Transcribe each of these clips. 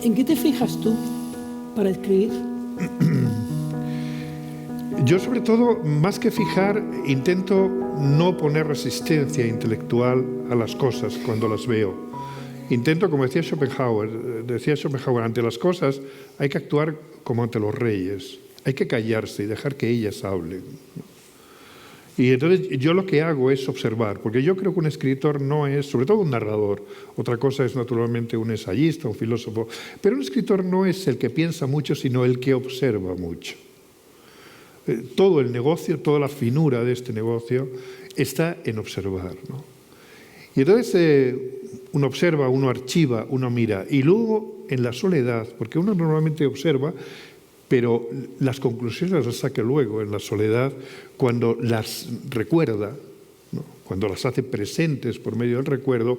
¿En qué te fijas tú para escribir? Yo, sobre todo, más que fijar, intento no poner resistencia intelectual a las cosas cuando las veo. Intento, como decía Schopenhauer, ante las cosas hay que actuar como ante los reyes. Hay que callarse y dejar que ellas hablen. Y entonces yo lo que hago es observar, porque yo creo que un escritor no es, sobre todo un narrador, otra cosa es naturalmente un ensayista, un filósofo, pero un escritor no es el que piensa mucho, sino el que observa mucho. Todo el negocio, toda la finura de este negocio está en observar, ¿no? Y entonces uno observa, uno archiva, uno mira, y luego en la soledad, porque uno normalmente observa, pero las conclusiones las saca luego en la soledad cuando las recuerda, ¿no? Cuando las hace presentes por medio del recuerdo,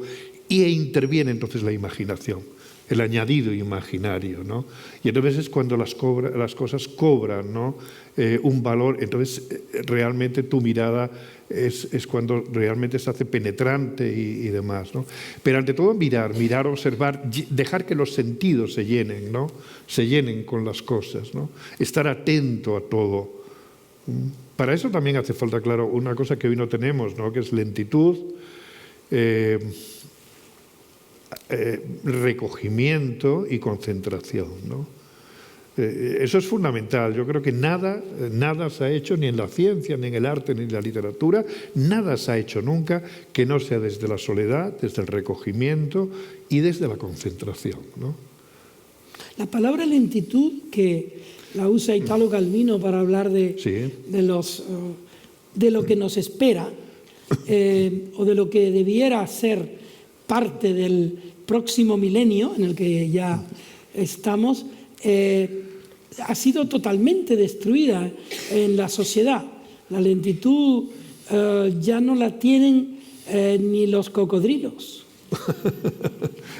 e interviene entonces la imaginación, el añadido imaginario, ¿no? Y entonces es cuando las cosas cobran, ¿no? Un valor. Entonces realmente tu mirada es cuando realmente se hace penetrante y demás, ¿no? Pero ante todo mirar, observar, dejar que los sentidos se llenen, ¿no? Se llenen con las cosas, ¿no? Estar atento a todo. Para eso también hace falta, claro, una cosa que hoy no tenemos, ¿no? Que es lentitud, recogimiento y concentración, ¿no? Eso es fundamental. Yo creo que nada se ha hecho, ni en la ciencia, ni en el arte, ni en la literatura, nada se ha hecho nunca que no sea desde la soledad, desde el recogimiento y desde la concentración, ¿no? La palabra lentitud, que la usa Italo Calvino para hablar de lo que nos espera, o de lo que debiera ser parte del próximo milenio en el que ya estamos, ha sido totalmente destruida en la sociedad. La lentitud ya no la tienen ni los cocodrilos.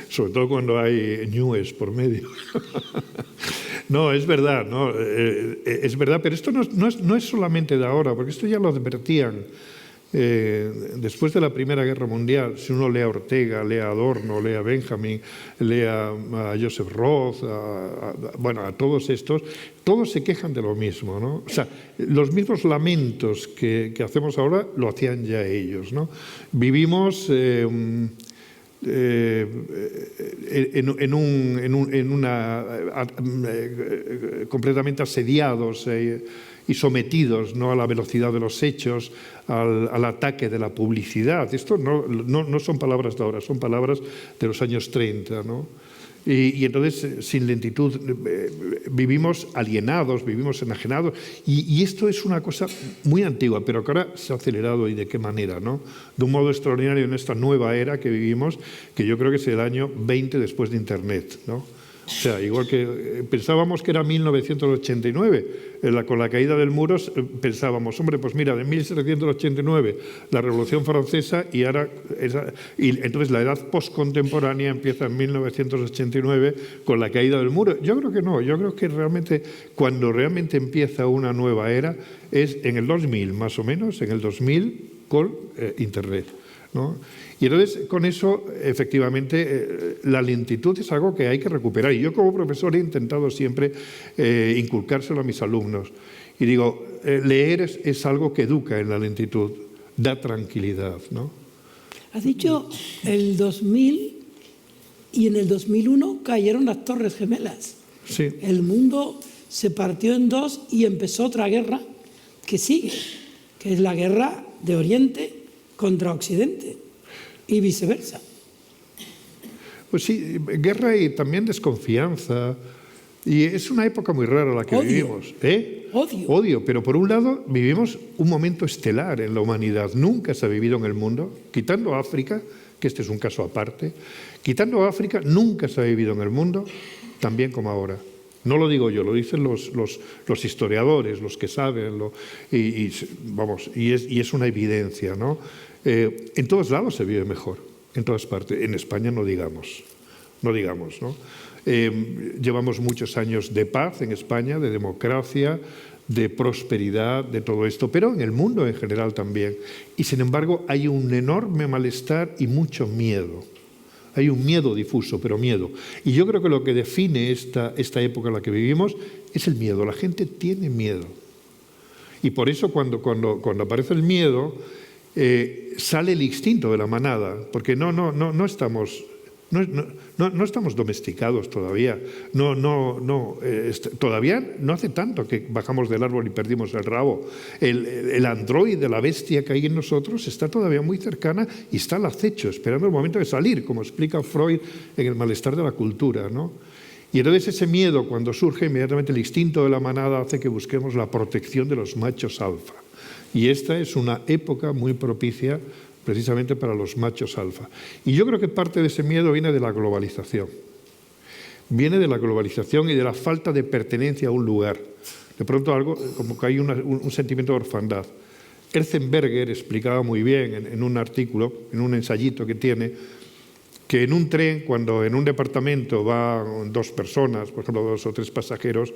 Sobre todo cuando hay ñúes por medio. No, es verdad, ¿no? Es verdad, pero esto no es solamente de ahora, porque esto ya lo advertían. Después de la Primera Guerra Mundial, si uno lee a Ortega, lee a Adorno, lee a Benjamin, lee a Joseph Roth, a todos estos, todos se quejan de lo mismo, ¿no? O sea, los mismos lamentos que hacemos ahora lo hacían ya ellos, ¿no? Vivimos completamente asediados y sometidos, ¿no? A la velocidad de los hechos, al ataque de la publicidad. Esto no son palabras de ahora, son palabras de los años 30, ¿no? Y entonces, sin lentitud, vivimos alienados, vivimos enajenados. Y esto es una cosa muy antigua, pero que ahora se ha acelerado, y de qué manera, ¿no? De un modo extraordinario en esta nueva era que vivimos, que yo creo que es el año 20 después de Internet, ¿no? O sea, igual que pensábamos que era 1989, con la caída del muro pensábamos, hombre, pues mira, de 1789 la Revolución Francesa y entonces la edad postcontemporánea empieza en 1989 con la caída del muro. Yo creo que no, yo creo que realmente cuando realmente empieza una nueva era es en el 2000, más o menos, en el 2000 con Internet, ¿no? Y entonces, con eso, efectivamente, la lentitud es algo que hay que recuperar. Y yo, como profesor, he intentado siempre inculcárselo a mis alumnos. Y digo, leer es algo que educa en la lentitud, da tranquilidad, ¿no? Has dicho el 2000 y en el 2001 cayeron las Torres Gemelas. Sí. El mundo se partió en dos y empezó otra guerra que sigue, que es la guerra de Oriente contra Occidente. Y viceversa. Pues sí, guerra y también desconfianza. Y es una época muy rara la que vivimos. Odio. Pero por un lado vivimos un momento estelar en la humanidad. Nunca se ha vivido en el mundo, quitando África, que este es un caso aparte, quitando África, nunca se ha vivido en el mundo tan bien como ahora. No lo digo yo, lo dicen los historiadores, los que saben, y es una evidencia, ¿no? En todos lados se vive mejor, en todas partes. En España no digamos, ¿no? Llevamos muchos años de paz en España, de democracia, de prosperidad, de todo esto, pero en el mundo en general también. Y sin embargo hay un enorme malestar y mucho miedo. Hay un miedo difuso, pero miedo. Y yo creo que lo que define esta época en la que vivimos es el miedo. La gente tiene miedo. Y por eso cuando aparece el miedo, sale el instinto de la manada, porque no estamos domesticados todavía. Todavía no hace tanto que bajamos del árbol y perdimos el rabo. El androide, la bestia que hay en nosotros, está todavía muy cercana y está al acecho, esperando el momento de salir, como explica Freud en El malestar de la cultura, ¿no? Y entonces ese miedo, cuando surge, inmediatamente el instinto de la manada hace que busquemos la protección de los machos alfa. Y esta es una época muy propicia precisamente para los machos alfa. Y yo creo que parte de ese miedo viene de la globalización. Viene de la globalización y de la falta de pertenencia a un lugar. De pronto algo, como que hay un sentimiento de orfandad. Erzenberger explicaba muy bien en un artículo, en un ensayito que tiene, que en un tren, cuando en un departamento van 2 personas, por ejemplo 2 o 3 pasajeros,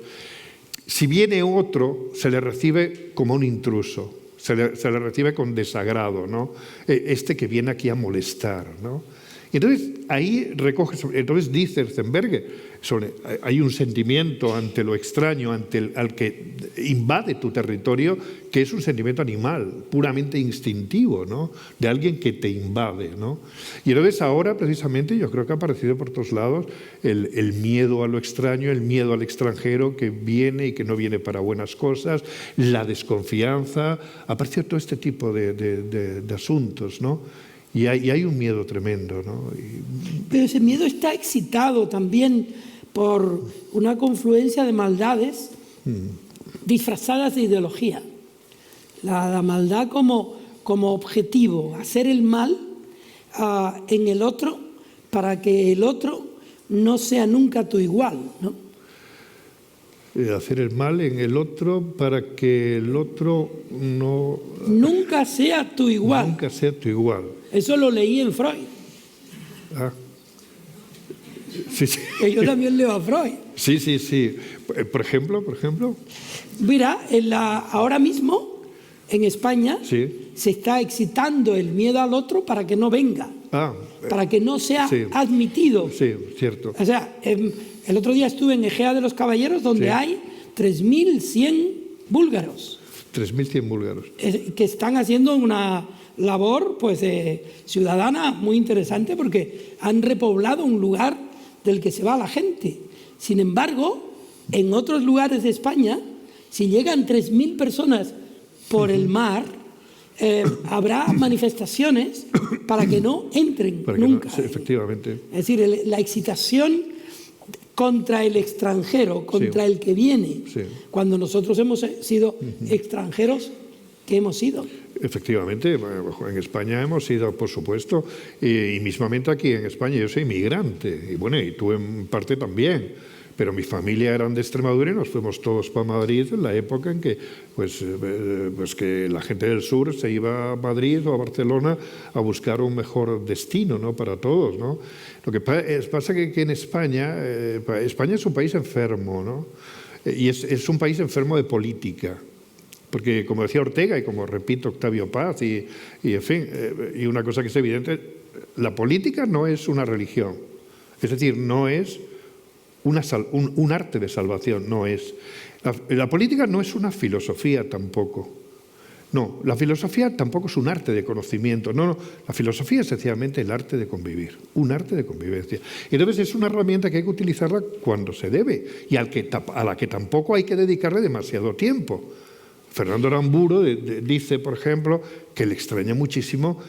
si viene otro, se le recibe como un intruso. Se le recibe con desagrado, ¿no? Este que viene aquí a molestar, ¿no? Y entonces ahí entonces dice Erzenberger, hay un sentimiento ante lo extraño, al que invade tu territorio, que es un sentimiento animal, puramente instintivo, ¿no? De alguien que te invade, ¿no? Y entonces ahora precisamente yo creo que ha aparecido por todos lados el miedo a lo extraño, el miedo al extranjero que viene y que no viene para buenas cosas, la desconfianza, ha aparecido todo este tipo de asuntos, ¿no? Y hay un miedo tremendo, ¿no? Pero ese miedo está excitado también por una confluencia de maldades disfrazadas de ideología. La maldad como objetivo, hacer el mal en el otro para que el otro no sea nunca tu igual, ¿no? Hacer el mal en el otro para que el otro nunca sea tu igual. Nunca sea tu igual. Eso lo leí en Freud. Ah. Sí, sí. Que yo también leo a Freud. Sí, sí, sí. Por ejemplo. Mira, ahora mismo en España se está excitando el miedo al otro para que no venga, para que no sea admitido. Sí, cierto. O sea, el otro día estuve en Egea de los Caballeros, donde hay 3.100 búlgaros. 3.100 búlgaros. Que están haciendo una labor ciudadana muy interesante, porque han repoblado un lugar del que se va la gente. Sin embargo, en otros lugares de España, si llegan 3.000 personas por el mar, habrá manifestaciones para que no entren nunca. No, sí, efectivamente. Es decir, la excitación contra el extranjero, contra el que viene, cuando nosotros hemos sido extranjeros, ¿qué hemos sido? Efectivamente, en España hemos sido, por supuesto, y mismamente aquí en España yo soy inmigrante, y bueno, y tú en parte también. Pero mi familia eran de Extremadura y nos fuimos todos para Madrid en la época en que pues que la gente del sur se iba a Madrid o a Barcelona a buscar un mejor destino, ¿no? Para todos, ¿no? Lo que pasa que en España es un país enfermo, ¿no? Y es un país enfermo de política. Porque, como decía Ortega y como repito Octavio Paz, y en fin, y una cosa que es evidente, la política no es una religión. Es decir, no es un arte de salvación, no es. La política no es una filosofía tampoco. No, la filosofía tampoco es un arte de conocimiento. No, la filosofía es sencillamente el arte de convivir, un arte de convivencia. Y entonces es una herramienta que hay que utilizarla cuando se debe y a la que tampoco hay que dedicarle demasiado tiempo. Fernando Aramburu dice, por ejemplo, que le extraña muchísimo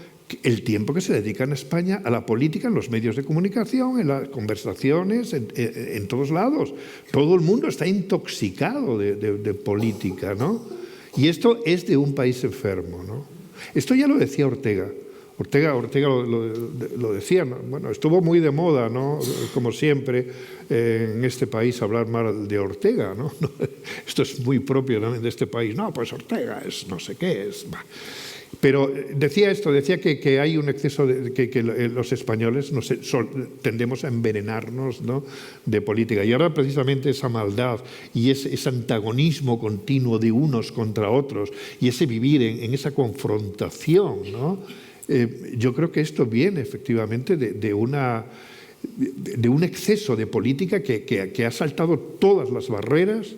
el tiempo que se dedica en España a la política, en los medios de comunicación, en las conversaciones, en todos lados. Todo el mundo está intoxicado de política, ¿no? Y esto es de un país enfermo, ¿no? Esto ya lo decía Ortega. Ortega lo decía, ¿no? Bueno, estuvo muy de moda, ¿no? Como siempre, en este país hablar mal de Ortega, ¿no? Esto es muy propio también de este país. No, pues Ortega es no sé qué es. Pero decía que hay un exceso, que los españoles tendemos a envenenarnos, ¿no?, de política. Y ahora precisamente esa maldad y ese antagonismo continuo de unos contra otros y ese vivir en esa confrontación, ¿no? Yo creo que esto viene efectivamente de un exceso de política que ha saltado todas las barreras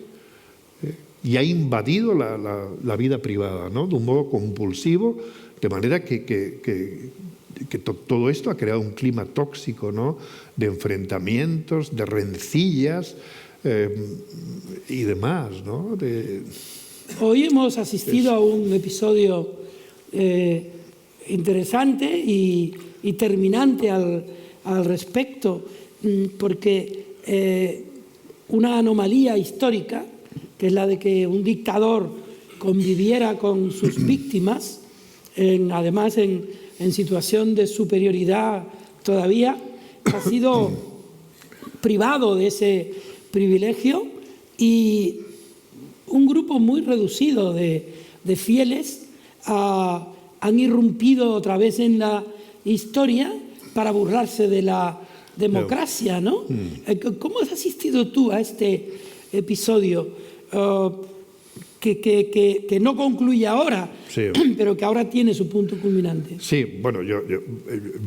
y ha invadido la vida privada, ¿no?, de un modo compulsivo, de manera que todo esto ha creado un clima tóxico, ¿no?, de enfrentamientos, de rencillas y demás, ¿no? Hoy hemos asistido a un episodio interesante y terminante al respecto, porque una anomalía histórica, que es la de que un dictador conviviera con sus víctimas, además en situación de superioridad todavía, ha sido privado de ese privilegio, y un grupo muy reducido de fieles han irrumpido otra vez en la historia para burlarse de la democracia, ¿no? ¿Cómo has asistido tú a este episodio que no concluye ahora, sí, pero que ahora tiene su punto culminante? Sí, bueno, yo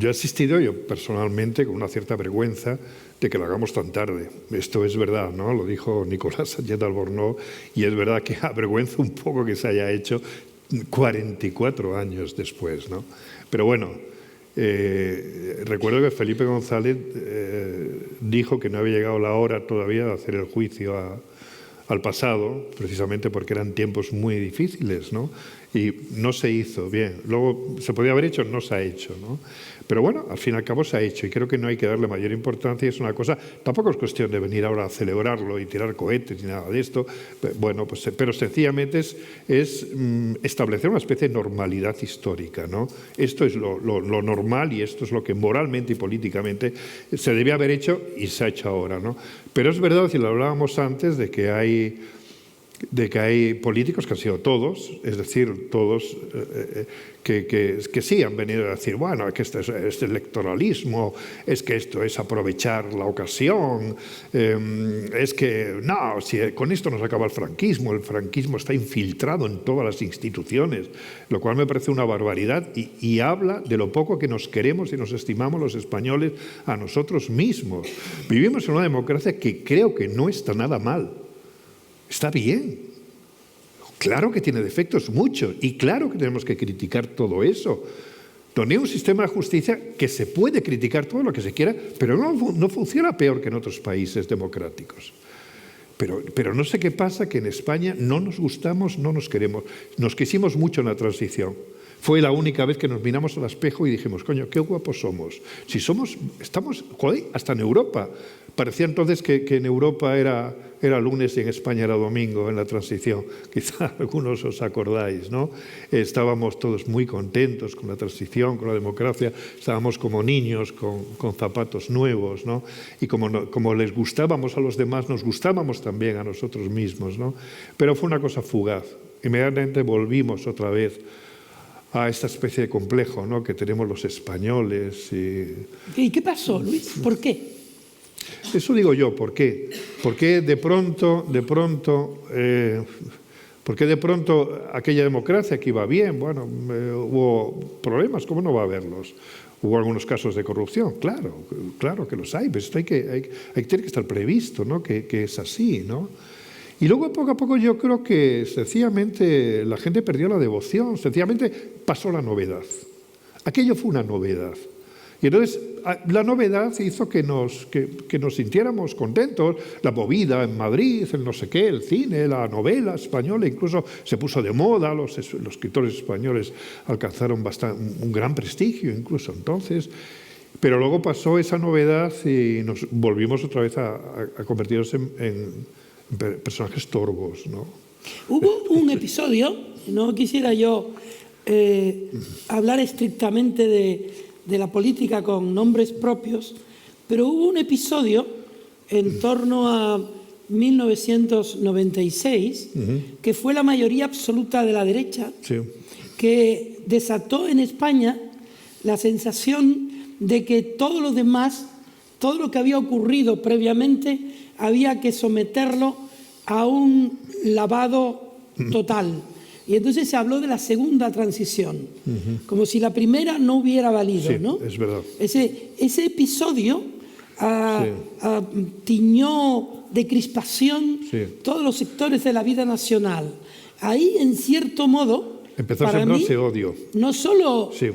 he asistido, yo personalmente, con una cierta vergüenza de que lo hagamos tan tarde. Esto es verdad, ¿no? Lo dijo Nicolás Sánchez de Albornoz, y es verdad que avergüenza un poco que se haya hecho 44 años después, ¿no? Pero bueno, recuerdo que Felipe González dijo que no había llegado la hora todavía de hacer el juicio al pasado, precisamente porque eran tiempos muy difíciles, ¿no? Y no se hizo bien. Luego se podía haber hecho, no se ha hecho, ¿no? Pero bueno, al fin y al cabo se ha hecho, y creo que no hay que darle mayor importancia. Es una cosa, tampoco es cuestión de venir ahora a celebrarlo y tirar cohetes ni nada de esto. Bueno, pues, pero sencillamente es establecer una especie de normalidad histórica, ¿no? Esto es lo normal, y esto es lo que moralmente y políticamente se debía haber hecho y se ha hecho ahora, ¿no? Pero es verdad, si lo hablábamos antes, de que hay políticos que han sido todos, es decir, todos que sí han venido a decir, bueno, que este electoralismo, es que esto es aprovechar la ocasión, es que no, si con esto nos acaba el franquismo está infiltrado en todas las instituciones, lo cual me parece una barbaridad y habla de lo poco que nos queremos y nos estimamos los españoles a nosotros mismos. Vivimos en una democracia que creo que no está nada mal. Está bien. Claro que tiene defectos, muchos, y claro que tenemos que criticar todo eso. Donde hay un sistema de justicia que se puede criticar todo lo que se quiera, pero no funciona peor que en otros países democráticos. Pero no sé qué pasa, que en España no nos gustamos, no nos queremos. Nos quisimos mucho en la transición. Fue la única vez que nos miramos al espejo y dijimos, coño, qué guapos somos. Si estamos, joder, hasta en Europa. Parecía entonces que en Europa era lunes y en España era domingo en la transición. Quizá algunos os acordáis, ¿no? Estábamos todos muy contentos con la transición, con la democracia. Estábamos como niños con zapatos nuevos, ¿no? Y como les gustábamos a los demás, nos gustábamos también a nosotros mismos, ¿no? Pero fue una cosa fugaz. Inmediatamente volvimos otra vez a esta especie de complejo, ¿no?, que tenemos los españoles. ¿Y qué pasó, Luis? ¿Por qué? Eso digo yo, ¿por qué? Porque de pronto aquella democracia que iba bien, bueno, hubo problemas, ¿cómo no va a haberlos? Hubo algunos casos de corrupción, claro que los hay, pero esto tiene que estar previsto, ¿no?, que es así, ¿no? Y luego, poco a poco, yo creo que sencillamente la gente perdió la devoción, sencillamente pasó la novedad. Aquello fue una novedad. Y entonces la novedad hizo que nos sintiéramos contentos. La movida en Madrid, el no sé qué, el cine, la novela española, incluso se puso de moda, los escritores españoles alcanzaron un gran prestigio incluso entonces. Pero luego pasó esa novedad y nos volvimos otra vez a convertirnos en personajes torvos, ¿no? Hubo un episodio, no quisiera yo hablar estrictamente de la política con nombres propios, pero hubo un episodio en torno a 1996 que fue la mayoría absoluta de la derecha, sí, que desató en España la sensación de que todo lo demás, todo lo que había ocurrido previamente, había que someterlo a un lavado total. Y entonces se habló de la segunda transición, como si la primera no hubiera valido, Sí, ¿no? es verdad. Ese episodio tiñó de crispación todos los sectores de la vida nacional. Ahí, en cierto modo, empezó a para mí, sembrarse odio. no solo Sí.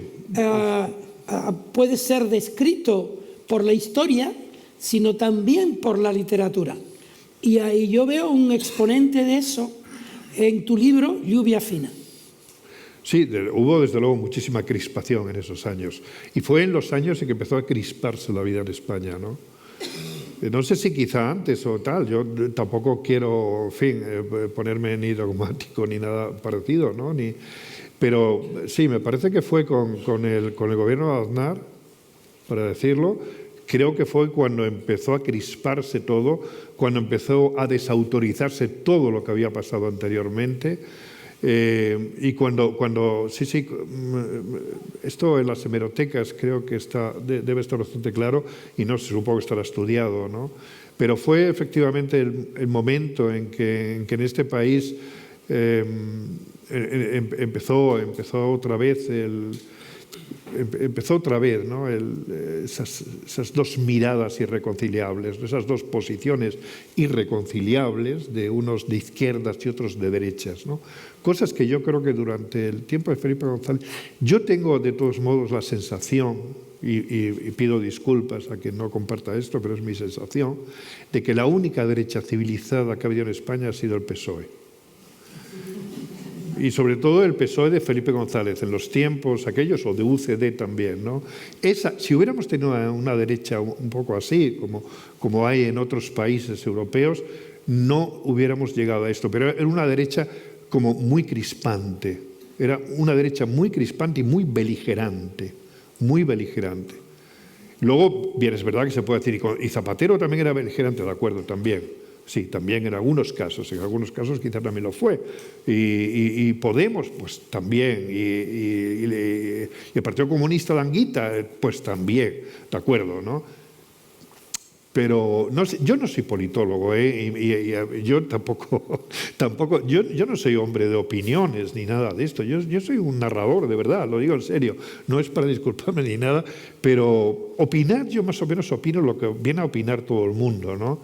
puede ser descrito por la historia, sino también por la literatura. Y ahí yo veo un exponente de eso en tu libro, Lluvia Fina. Sí, hubo desde luego muchísima crispación en esos años. Y fue en los años en que empezó a crisparse la vida en España, ¿no? No sé si quizá antes o tal, yo tampoco quiero, en fin, ponerme ni dogmático ni nada parecido, ¿no? Pero sí, me parece que fue con el gobierno de Aznar, para decirlo, creo que fue cuando empezó a crisparse todo, cuando empezó a desautorizarse todo lo que había pasado anteriormente. Y cuando sí, esto en las hemerotecas creo que debe estar bastante claro y no se supongo que estará estudiado, ¿no? Pero fue efectivamente el momento en que en este país empezó otra vez ¿no? Esas dos miradas irreconciliables, esas dos posiciones irreconciliables de unos de izquierdas y otros de derechas, ¿no? Cosas que yo creo que durante el tiempo de Felipe González, yo tengo de todos modos la sensación, y pido disculpas a quien no comparta esto, pero es mi sensación, de que la única derecha civilizada que ha habido en España ha sido el PSOE. Y sobre todo el PSOE de Felipe González, en los tiempos aquellos, o de UCD también, ¿no? Si hubiéramos tenido una derecha un poco así, como hay en otros países europeos, no hubiéramos llegado a esto. Pero era una derecha como muy crispante. Era una derecha muy crispante y muy beligerante. Muy beligerante. Luego, bien, es verdad que se puede decir, y Zapatero también era beligerante, de acuerdo, también. Sí, también en algunos casos quizás también lo fue. Y Podemos, pues también. Y el Partido Comunista de Anguita, pues también, de acuerdo, ¿no? Pero no sé, yo no soy politólogo, y yo tampoco yo no soy hombre de opiniones ni nada de esto. Yo soy un narrador, de verdad, lo digo en serio. No es para disculparme ni nada, pero opinar, yo más o menos opino lo que viene a opinar todo el mundo, ¿no?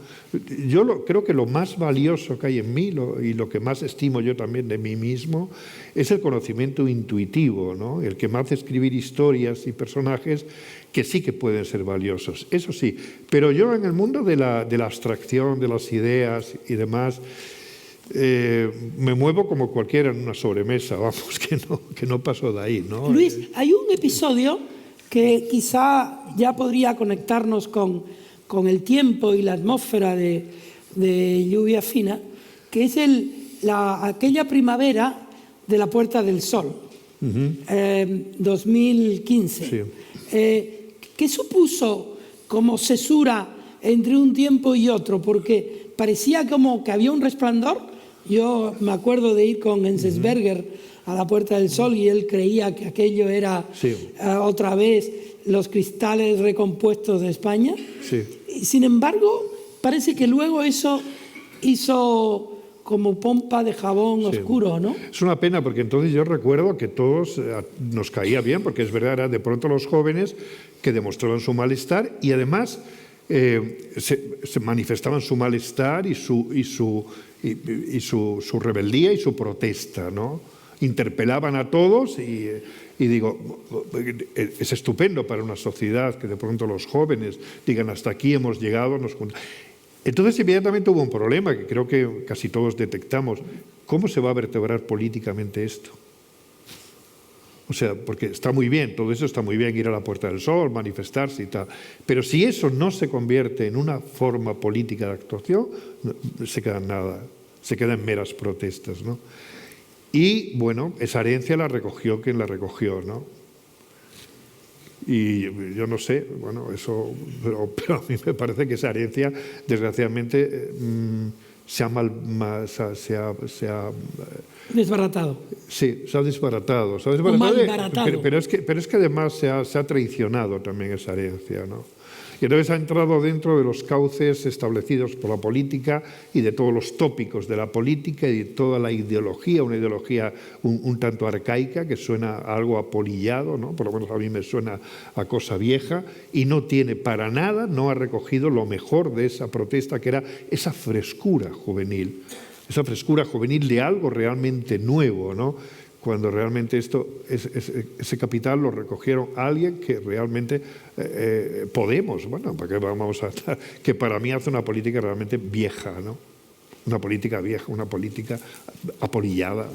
Yo creo que lo más valioso que hay en mí y lo que más estimo yo también de mí mismo es el conocimiento intuitivo, ¿no? El que me hace escribir historias y personajes que sí que pueden ser valiosos, eso sí. Pero yo en el mundo de la abstracción, de las ideas y demás, me muevo como cualquiera en una sobremesa, vamos, que no paso de ahí, ¿no? Luis, hay un episodio que quizá ya podría conectarnos con el tiempo y la atmósfera de Lluvia Fina, que es aquella primavera de la Puerta del Sol, 2015. Sí. ¿Qué supuso como cesura entre un tiempo y otro? Porque parecía como que había un resplandor. Yo me acuerdo de ir con Enzensberger a la Puerta del Sol y él creía que aquello era otra vez los cristales recompuestos de España. Sí. Y, sin embargo, parece que luego eso hizo como pompa de jabón oscuro, ¿no? Es una pena porque entonces yo recuerdo que todos nos caía bien, porque es verdad, eran de pronto los jóvenes que demostraban su malestar y además se manifestaban su malestar y su rebeldía y su protesta, ¿no? Interpelaban a todos y digo, es estupendo para una sociedad que de pronto los jóvenes digan hasta aquí hemos llegado, nos juntamos. Entonces inmediatamente hubo un problema que creo que casi todos detectamos. ¿Cómo se va a vertebrar políticamente esto? O sea, porque está muy bien, todo eso está muy bien, ir a la Puerta del Sol, manifestarse y tal. Pero si eso no se convierte en una forma política de actuación, se queda en nada, se queda en meras protestas, ¿no? Y bueno, esa herencia la recogió quien la recogió, ¿no? Y yo no sé, bueno, eso, pero a mí me parece que esa herencia, desgraciadamente, se ha Desbaratado. Sí, se ha desbaratado. Malbaratado. Pero es que además se ha traicionado también esa herencia, ¿no? Y entonces ha entrado dentro de los cauces establecidos por la política y de todos los tópicos de la política y de toda la ideología, una ideología un tanto arcaica que suena a algo apolillado, ¿no? Por lo menos a mí me suena a cosa vieja, y no tiene para nada, no ha recogido lo mejor de esa protesta, que era esa frescura juvenil de algo realmente nuevo, ¿no? Cuando realmente ese capital lo recogieron alguien que realmente Podemos, bueno, porque vamos a que para mí hace una política realmente vieja, ¿no? Una política vieja, una política apolillada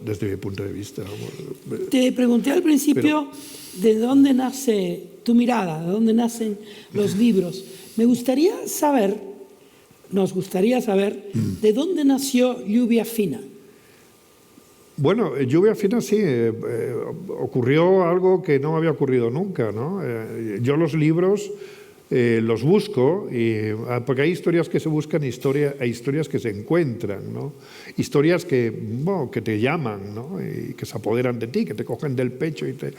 desde mi punto de vista. Te pregunté al principio de dónde nace tu mirada, de dónde nacen los libros. Nos gustaría saber de dónde nació Lluvia Fina. Bueno, Lluvia Fina sí, ocurrió algo que no había ocurrido nunca, ¿no? Yo los libros los busco, porque hay historias que se buscan, hay historias que se encuentran, ¿no? Historias que te llaman, ¿no? Y que se apoderan de ti, que te cogen del pecho y te...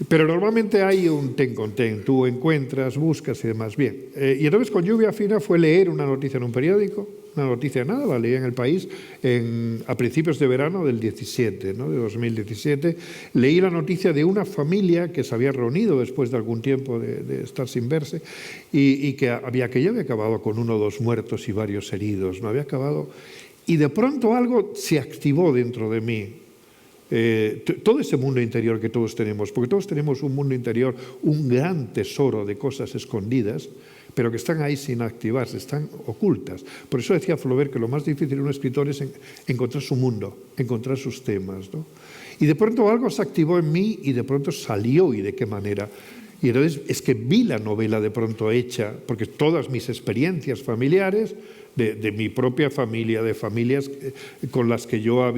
Pero normalmente hay un ten con ten, tú encuentras, buscas y demás. Bien, y entonces con Lluvia Fina fue leer una noticia en un periódico, una noticia nada, la leí en El País a principios de verano del 17, ¿no? De 2017. Leí la noticia de una familia que se había reunido después de algún tiempo de estar sin verse y que ya había acabado con 1 o 2 muertos y varios heridos, no había acabado. Y de pronto algo se activó dentro de mí. Todo ese mundo interior que todos tenemos, porque todos tenemos un mundo interior, un gran tesoro de cosas escondidas, pero que están ahí sin activarse, están ocultas. Por eso decía Flaubert que lo más difícil de un escritor es encontrar su mundo, encontrar sus temas, ¿no? Y de pronto algo se activó en mí y de pronto salió, y de qué manera. Y entonces es que vi la novela de pronto hecha, porque todas mis experiencias familiares, de mi propia familia, de familias con las que yo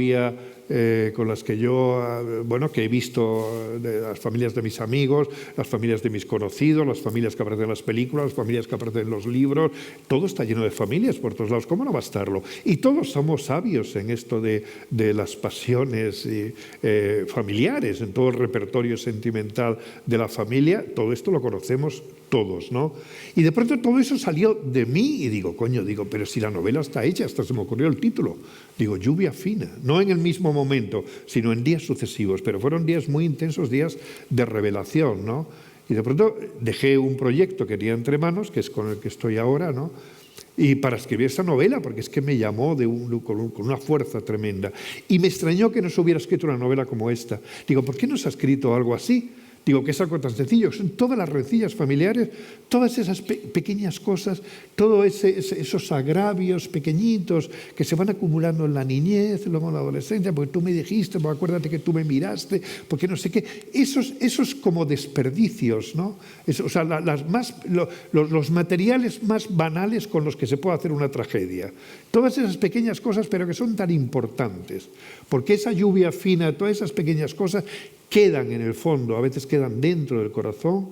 que he visto, de las familias de mis amigos, las familias de mis conocidos, las familias que aparecen en las películas, las familias que aparecen en los libros, todo está lleno de familias por todos lados, ¿cómo no va a estarlo? Y todos somos sabios en esto de las pasiones familiares, en todo el repertorio sentimental de la familia, todo esto lo conocemos todos, ¿no? Y de pronto todo eso salió de mí y digo, pero si la novela está hecha, hasta se me ocurrió el título. Digo, Lluvia Fina, no en el mismo momento, sino en días sucesivos, pero fueron días muy intensos, días de revelación, ¿no? Y de pronto dejé un proyecto que tenía entre manos, que es con el que estoy ahora, ¿no? Y para escribir esa novela, porque es que me llamó con una fuerza tremenda. Y me extrañó que no se hubiera escrito una novela como esta. Digo, ¿por qué no se ha escrito algo así? Digo, que es algo tan sencillo, son todas las rencillas familiares, todas esas pequeñas cosas, todos esos agravios pequeñitos que se van acumulando en la niñez, luego en la adolescencia, porque tú me dijiste, porque acuérdate que tú me miraste, porque no sé qué, esos como desperdicios, ¿no? O sea, los materiales más banales con los que se puede hacer una tragedia. Todas esas pequeñas cosas, pero que son tan importantes, porque esa lluvia fina, todas esas pequeñas cosas quedan en el fondo, a veces quedan dentro del corazón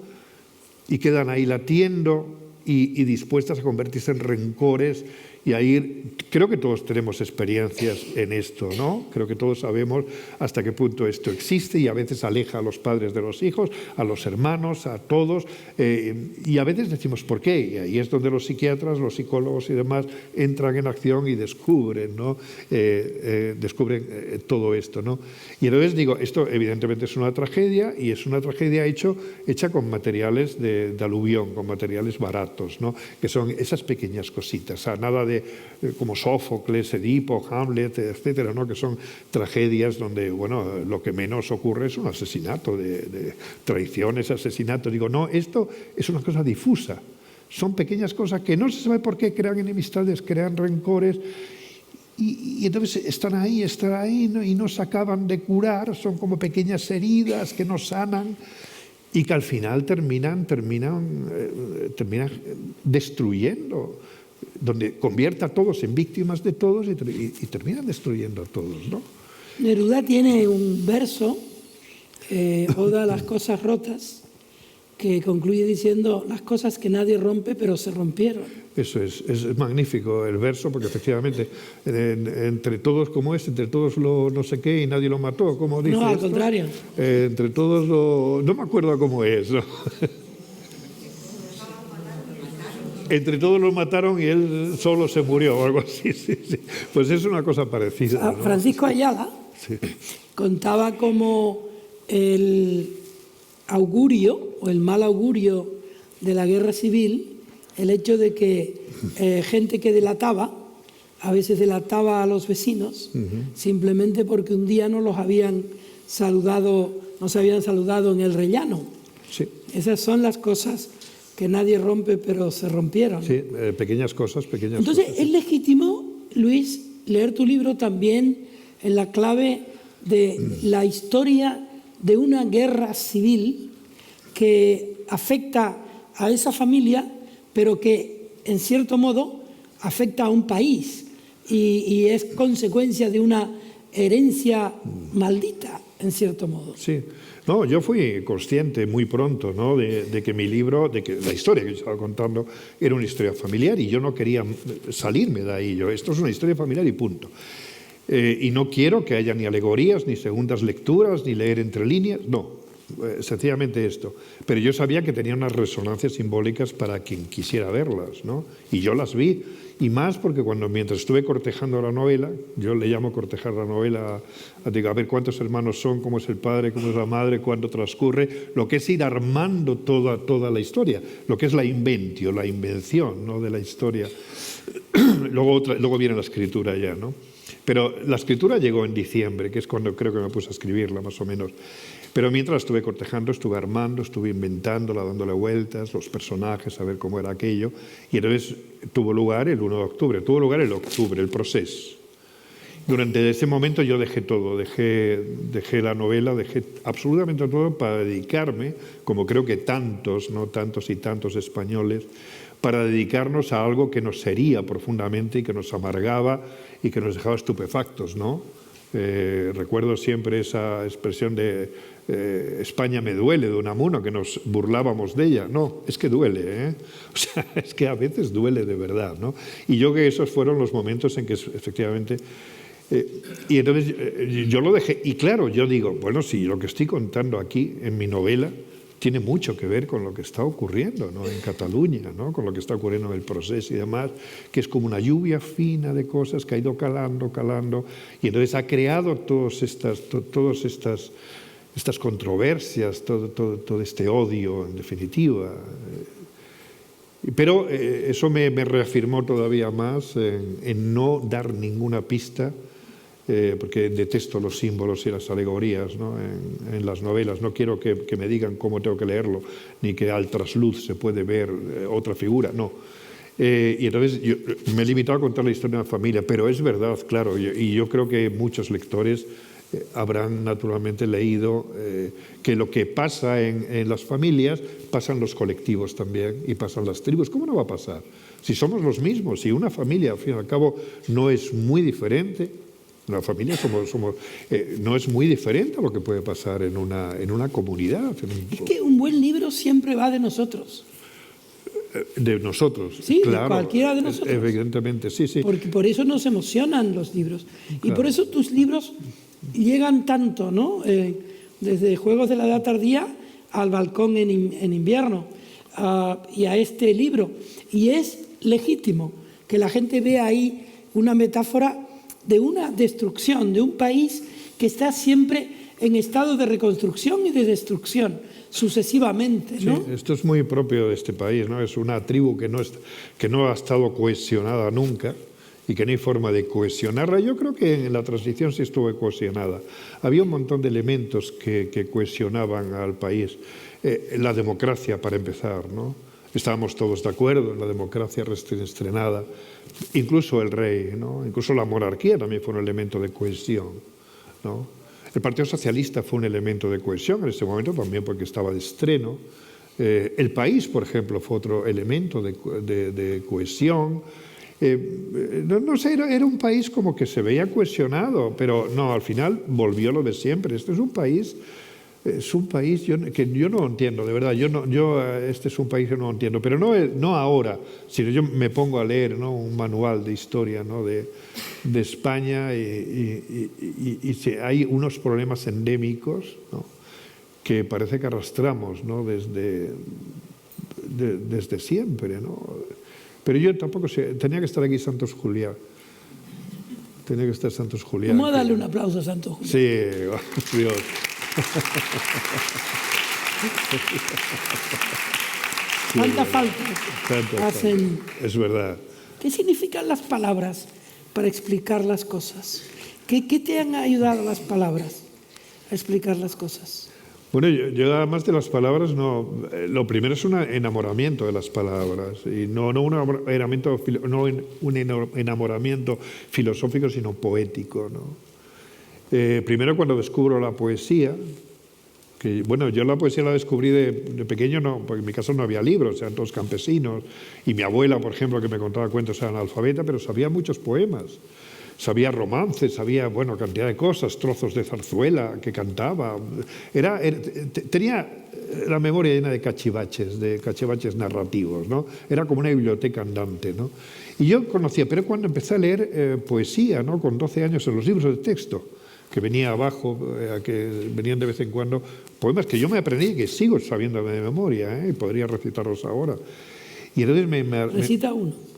y quedan ahí latiendo y dispuestas a convertirse en rencores y a ir... Creo que todos tenemos experiencias en esto, ¿no? Creo que todos sabemos hasta qué punto esto existe y a veces aleja a los padres de los hijos, a los hermanos, a todos, y a veces decimos ¿por qué? Y ahí es donde los psiquiatras, los psicólogos y demás entran en acción y descubren, ¿no? Descubren todo esto, ¿no? Y entonces digo, esto evidentemente es una tragedia y es una tragedia hecha con materiales de aluvión, con materiales baratos, ¿no? Que son esas pequeñas cositas, o sea, nada de como Sófocles, Edipo, Hamlet, etcétera, ¿no? Que son tragedias donde, bueno, lo que menos ocurre es un asesinato, de traiciones, asesinatos. Digo, no, esto es una cosa difusa. Son pequeñas cosas que no se sabe por qué crean enemistades, crean rencores. Y entonces están ahí, ¿no? Y no se acaban de curar, son como pequeñas heridas que no sanan y que al final terminan destruyendo, donde convierte a todos en víctimas de todos y terminan destruyendo a todos, ¿no? Neruda tiene un verso, Oda a las cosas rotas, que concluye diciendo las cosas que nadie rompe pero se rompieron. Eso es magnífico el verso, porque efectivamente entre todos como entre todos lo no sé qué y nadie lo mató, como dice. No, al esto. contrario. Entre todos lo... No me acuerdo cómo es, ¿no? Entre todos lo mataron y él solo se murió o algo así. Sí. Pues es una cosa parecida, ¿no? Francisco Ayala contaba como el augurio o el mal augurio de la guerra civil, el hecho de que gente que delataba, a veces delataba a los vecinos, simplemente porque un día no los habían saludado, no se habían saludado en el rellano. Sí. Esas son las cosas que nadie rompe, pero se rompieron. Sí, pequeñas cosas. Entonces, cosas. ¿es legítimo, Luis, leer tu libro también en la clave de la historia de una guerra civil que afecta a esa familia, pero que, en cierto modo, afecta a un país y es consecuencia de una herencia maldita, en cierto modo? Sí. No, yo fui consciente muy pronto, ¿no? de que mi libro, de que la historia que yo estaba contando era una historia familiar y yo no quería salirme de ahí. Esto es una historia familiar y punto. Y no quiero que haya ni alegorías, ni segundas lecturas, ni leer entre líneas, no, sencillamente esto. Pero yo sabía que tenía unas resonancias simbólicas para quien quisiera verlas, ¿no? Y yo las vi. Y más porque mientras estuve cortejando la novela, yo le llamo cortejar la novela, digo, a ver cuántos hermanos son, cómo es el padre, cómo es la madre, cuándo transcurre, lo que es ir armando toda la historia, lo que es la invención, ¿no? de la historia. Luego viene la escritura ya, ¿no? Pero la escritura llegó en diciembre, que es cuando creo que me puse a escribirla, más o menos. Pero mientras estuve cortejando, estuve armando, estuve inventándola, dándole vueltas, los personajes, a ver cómo era aquello. Y entonces tuvo lugar el 1 de octubre, el proceso. Durante ese momento yo dejé todo, dejé la novela, dejé absolutamente todo para dedicarme, como creo que tantos y tantos españoles, para dedicarnos a algo que nos hería profundamente y que nos amargaba y que nos dejaba estupefactos, ¿no? Recuerdo siempre esa expresión de España me duele, de Unamuno, que nos burlábamos de ella. No, es que duele, ¿eh? O sea, es que a veces duele de verdad, ¿no? Y yo que esos fueron los momentos en que efectivamente... y entonces yo lo dejé, y claro, yo digo, bueno, sí, lo que estoy contando aquí en mi novela tiene mucho que ver con lo que está ocurriendo, ¿no? En Cataluña, ¿no? Con lo que está ocurriendo en el proceso y demás, que es como una lluvia fina de cosas que ha ido calando, y entonces ha creado todas estas controversias, todo este odio, en definitiva. Pero eso me reafirmó todavía más en no dar ninguna pista, porque detesto los símbolos y las alegorías, ¿no? en las novelas. No quiero que me digan cómo tengo que leerlo, ni que al trasluz se puede ver otra figura, no. Y entonces yo me he limitado a contar la historia de una familia, pero es verdad, claro, y yo creo que muchos lectores habrán naturalmente leído que lo que pasa en las familias pasa en los colectivos también y pasa en las tribus. ¿Cómo no va a pasar? Si somos los mismos, si una familia al fin y al cabo no es muy diferente, una familia no es muy diferente a lo que puede pasar en una comunidad. Es que un buen libro siempre va de nosotros. De nosotros, sí, claro, de cualquiera de nosotros. Evidentemente, sí. Porque por eso nos emocionan los libros. Claro. Y por eso tus libros llegan tanto, ¿no? Desde Juegos de la Edad Tardía al Balcón en invierno y a este libro. Y es legítimo que la gente vea ahí una metáfora de una destrucción, de un país que está siempre en estado de reconstrucción y de destrucción, sucesivamente, ¿no? Sí, esto es muy propio de este país, ¿no? Es una tribu que no ha estado cohesionada nunca y que no hay forma de cohesionarla. Yo creo que en la transición sí estuvo cohesionada. Había un montón de elementos que cohesionaban al país. La democracia, para empezar, ¿no? Estábamos todos de acuerdo en la democracia recién estrenada, incluso el rey, ¿no? Incluso la monarquía también fue un elemento de cohesión, ¿no? El Partido Socialista fue un elemento de cohesión en ese momento también porque estaba de estreno. El País, por ejemplo, fue otro elemento de cohesión. No sé, era un país como que se veía cohesionado, pero no, al final volvió lo de siempre. Este es un país es un país que yo no entiendo, de verdad. Este es un país que no entiendo, pero no ahora, sino yo me pongo a leer, ¿no?, un manual de historia, ¿no?, de España y hay unos problemas endémicos, ¿no?, que parece que arrastramos, ¿no?, desde siempre, ¿no? Pero yo tampoco sé, tenía que estar aquí Santos Julián. Tenía que estar Santos Julián. Vamos a darle un aplauso a Santos Julián. Sí, Dios. ¿Cuánta falta hacen? Es verdad. ¿Qué significan las palabras para explicar las cosas? ¿Qué te han ayudado las palabras a explicar las cosas? Bueno, yo además de las palabras, lo primero es un enamoramiento de las palabras, y no un enamoramiento filosófico, sino poético, ¿no? Primero, cuando descubro la poesía, que bueno, yo la poesía la descubrí de pequeño, no, porque en mi casa no había libros, eran todos campesinos, y mi abuela, por ejemplo, que me contaba cuentos, era analfabeta, pero sabía muchos poemas. Sabía romances, sabía, bueno, cantidad de cosas, trozos de zarzuela que cantaba. Tenía la memoria llena de cachivaches narrativos, ¿no? Era como una biblioteca andante, ¿no? Y yo conocía, pero cuando empecé a leer poesía, ¿no?, con 12 años, en los libros de texto, que venía abajo, que venían de vez en cuando, poemas que yo me aprendí y que sigo sabiendo de memoria, y podría recitarlos ahora. Y entonces Recita uno.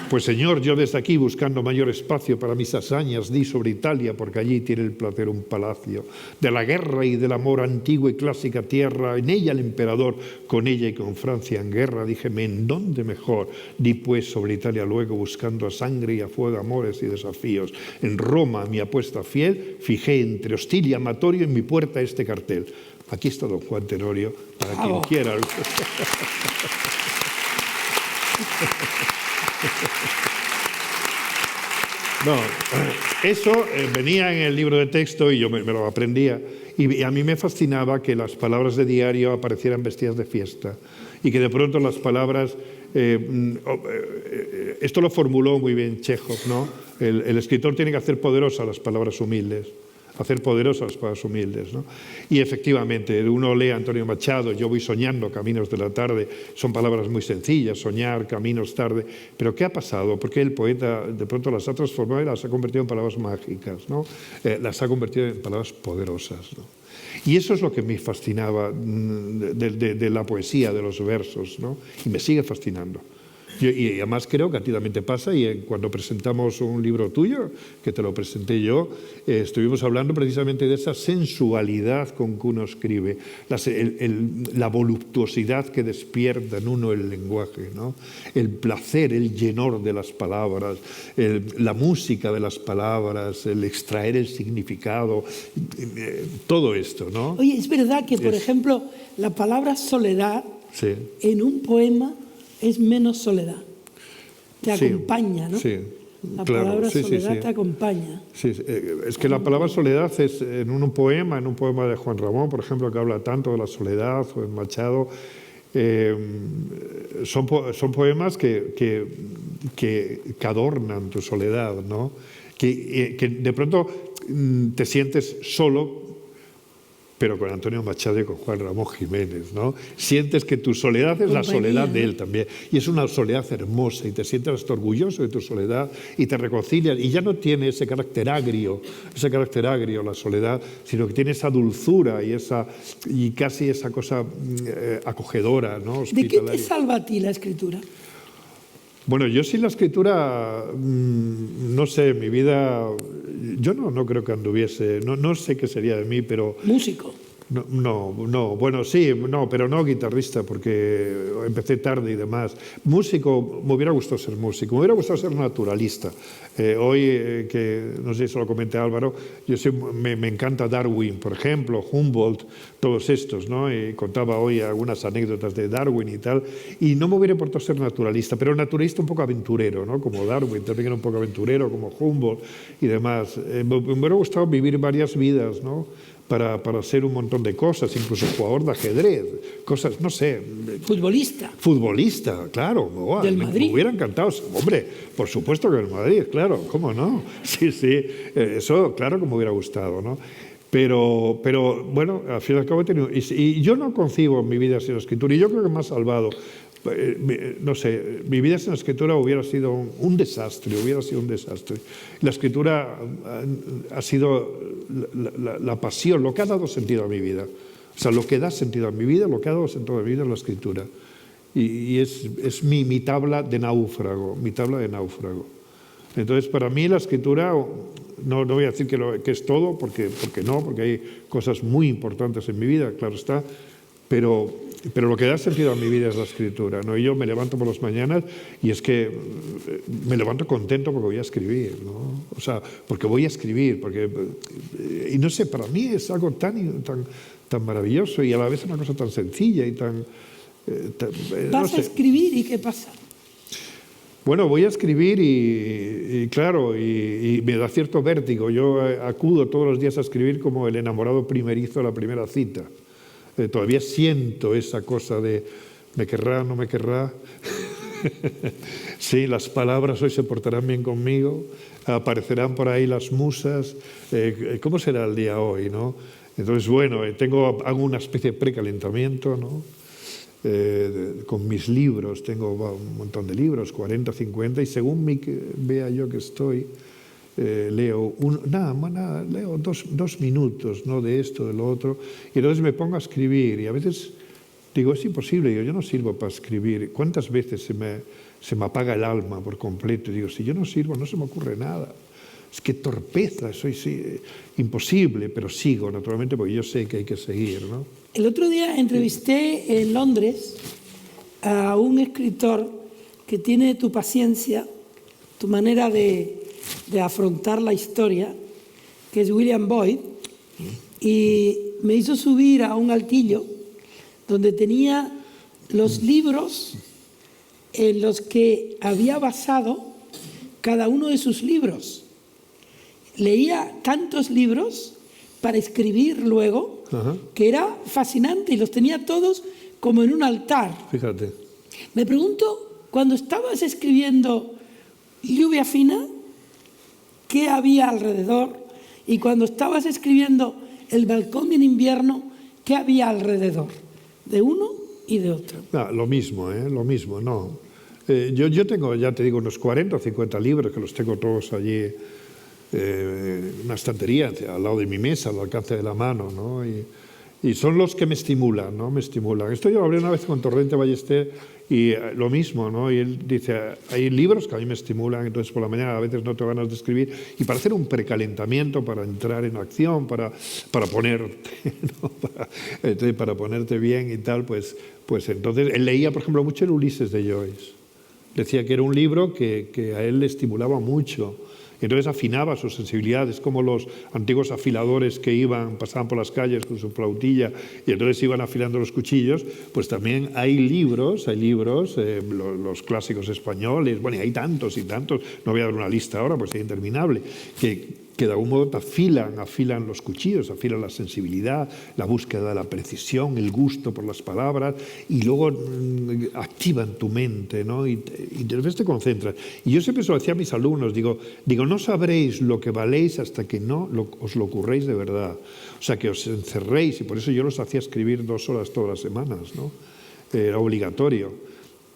Pues Señor, yo desde aquí, buscando mayor espacio para mis hazañas, di sobre Italia, porque allí tiene el placer un palacio. De la guerra y del amor, antigua y clásica tierra, en ella el emperador, con ella y con Francia en guerra, díjeme, ¿en dónde mejor? Di pues sobre Italia luego, buscando a sangre y a fuego, amores y desafíos. En Roma, mi apuesta fiel, fijé entre hostil y amatorio en mi puerta este cartel. Aquí está don Juan Tenorio, para quien quiera. No, eso venía en el libro de texto y yo me lo aprendía. Y a mí me fascinaba que las palabras de diario aparecieran vestidas de fiesta y que de pronto las palabras... esto lo formuló muy bien Chekhov, ¿no? El escritor tiene que hacer poderosas las palabras humildes. Hacer poderosas las palabras humildes, ¿no? Y efectivamente, uno lee a Antonio Machado, yo voy soñando caminos de la tarde, son palabras muy sencillas, soñar, caminos tarde, pero ¿qué ha pasado? Porque el poeta de pronto las ha transformado y las ha convertido en palabras mágicas, ¿no? Las ha convertido en palabras poderosas, ¿no? Y eso es lo que me fascinaba de la poesía, de los versos, ¿no? Y me sigue fascinando. Y además creo que a ti también te pasa, y cuando presentamos un libro tuyo, que te lo presenté yo, estuvimos hablando precisamente de esa sensualidad con que uno escribe, la voluptuosidad que despierta en uno el lenguaje, ¿no? El placer, el llenor de las palabras, la música de las palabras, el extraer el significado, todo esto, ¿no? Oye, es verdad que, por ejemplo, la palabra soledad, sí, en un poema es menos soledad. Te acompaña, ¿no? Sí, la palabra soledad te acompaña. Sí, es que la palabra soledad es en un poema de Juan Ramón, por ejemplo, que habla tanto de la soledad, o en Machado, son poemas que adornan tu soledad, ¿no? Que de pronto te sientes solo, pero con Antonio Machado y con Juan Ramón Jiménez, ¿no? Sientes que tu soledad es la soledad de él también, y es una soledad hermosa, y te sientes hasta orgulloso de tu soledad, y te reconcilias, y ya no tiene ese carácter agrio la soledad, sino que tiene esa dulzura y casi esa cosa acogedora, ¿no? ¿De qué te salva a ti la escritura? Bueno, yo sin la escritura, no sé, mi vida, yo no creo que anduviese, no sé qué sería de mí, pero... Músico. No, bueno, sí, no, pero no guitarrista, porque empecé tarde y demás. Músico, me hubiera gustado ser músico, me hubiera gustado ser naturalista. Hoy, que no sé si lo comenté a Álvaro, me encanta Darwin, por ejemplo, Humboldt, todos estos, ¿no? Y contaba hoy algunas anécdotas de Darwin y tal, y no me hubiera importado ser naturalista, pero naturalista un poco aventurero, ¿no? Como Darwin, también era un poco aventurero, como Humboldt y demás. Me hubiera gustado vivir varias vidas, ¿no? Para ser un montón de cosas, incluso jugador de ajedrez, cosas, no sé. Futbolista, claro. ¿Del Madrid? Me hubiera encantado. Hombre, por supuesto que del Madrid, claro, ¿cómo no? Sí, eso claro que me hubiera gustado, ¿no? Pero bueno, al fin y al cabo he tenido... Y yo no concibo mi vida sin la escritura, y yo creo que me ha salvado. No sé, mi vida sin la escritura hubiera sido un desastre, La escritura ha sido la pasión, lo que ha dado sentido a mi vida. O sea, lo que da sentido a mi vida, lo que ha dado sentido a mi vida es la escritura. Y es mi tabla de náufrago, Entonces, para mí la escritura, no voy a decir que es todo, porque hay cosas muy importantes en mi vida, claro está, pero lo que da sentido a mi vida es la escritura, ¿no? Y yo me levanto por las mañanas y es que me levanto contento porque voy a escribir, ¿no? O sea, porque voy a escribir, y no sé, para mí es algo tan maravilloso y a la vez una cosa tan sencilla y tan... ¿Vas a escribir y qué pasa? Bueno, voy a escribir y claro, y me da cierto vértigo. Yo acudo todos los días a escribir como el enamorado primerizo a la primera cita. Todavía siento esa cosa de ¿me querrá, no me querrá? Sí, las palabras hoy se portarán bien conmigo, aparecerán por ahí las musas. ¿Cómo será el día hoy, no? Entonces, bueno, hago una especie de precalentamiento, ¿no? Con mis libros, tengo un montón de libros, 40, 50, y según vea yo que estoy, leo leo dos minutos, ¿no? De esto, de lo otro, y entonces me pongo a escribir, y a veces digo, es imposible, yo no sirvo para escribir. ¿Cuántas veces se me apaga el alma por completo? Y digo, si yo no sirvo, no se me ocurre nada. Es que torpeza, imposible, pero sigo, naturalmente, porque yo sé que hay que seguir, ¿no? El otro día entrevisté en Londres a un escritor que tiene tu paciencia, tu manera de afrontar la historia, que es William Boyd, y me hizo subir a un altillo donde tenía los libros en los que había basado cada uno de sus libros. Leía tantos libros para escribir luego, que era fascinante, y los tenía todos como en un altar. Fíjate. Me pregunto, cuando estabas escribiendo Lluvia Fina, ¿qué había alrededor? Y cuando estabas escribiendo El balcón en invierno, ¿qué había alrededor? De uno y de otro. Lo mismo, no. Yo tengo, ya te digo, unos 40 o 50 libros que los tengo todos allí, una estantería al lado de mi mesa, al alcance de la mano, ¿no? Y son los que me estimulan, ¿no? Esto yo hablé una vez con Torrente Ballester y lo mismo, ¿no? Y él dice, hay libros que a mí me estimulan, entonces por la mañana a veces no tengo ganas de escribir, y para hacer un precalentamiento, para entrar en acción, para ponerte, ¿no? para ponerte bien y tal, pues entonces él leía, por ejemplo, mucho el Ulises de Joyce. Decía que era un libro que a él le estimulaba mucho. Entonces afinaba su sensibilidad, es como los antiguos afiladores que pasaban por las calles con su flautilla y entonces iban afilando los cuchillos. Pues también hay libros, los clásicos españoles, bueno, y hay tantos y tantos, no voy a dar una lista ahora, pues es interminable, que de algún modo te afilan los cuchillos, afilan la sensibilidad, la búsqueda de la precisión, el gusto por las palabras, y luego activan tu mente, ¿no? Y entonces te concentras. Y yo siempre se lo decía a mis alumnos, digo, no sabréis lo que valéis hasta que no os lo ocurréis de verdad. O sea, que os encerréis, y por eso yo los hacía escribir 2 horas todas las semanas, ¿no? Era obligatorio.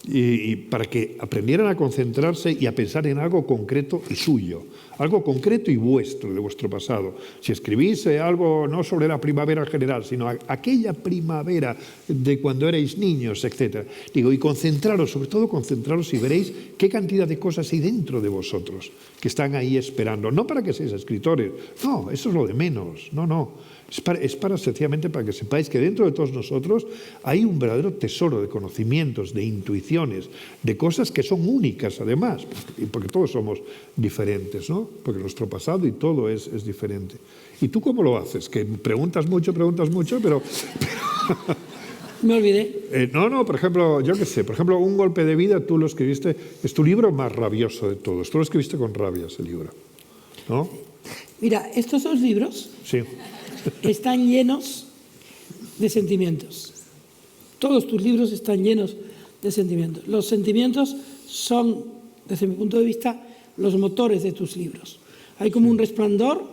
Y para que aprendieran a concentrarse y a pensar en algo concreto y suyo, algo concreto y vuestro, de vuestro pasado. Si escribís algo no sobre la primavera en general, sino aquella primavera de cuando erais niños, etc. Digo, y concentraros, sobre todo concentraros y veréis qué cantidad de cosas hay dentro de vosotros que están ahí esperando. No para que seáis escritores, no, eso es lo de menos, no. Es para sencillamente para que sepáis que dentro de todos nosotros hay un verdadero tesoro de conocimientos, de intuiciones, de cosas que son únicas además, porque todos somos diferentes, ¿no? Porque nuestro pasado y todo es diferente. ¿Y tú cómo lo haces? Que preguntas mucho, pero... Me olvidé. No, por ejemplo, yo qué sé, Un golpe de vida, tú lo escribiste, es tu libro más rabioso de todos, tú lo escribiste con rabia ese libro, ¿no? Mira, estos 2 libros... Sí. Están llenos de sentimientos. Todos tus libros están llenos de sentimientos. Los sentimientos son, desde mi punto de vista, los motores de tus libros. Hay como un resplandor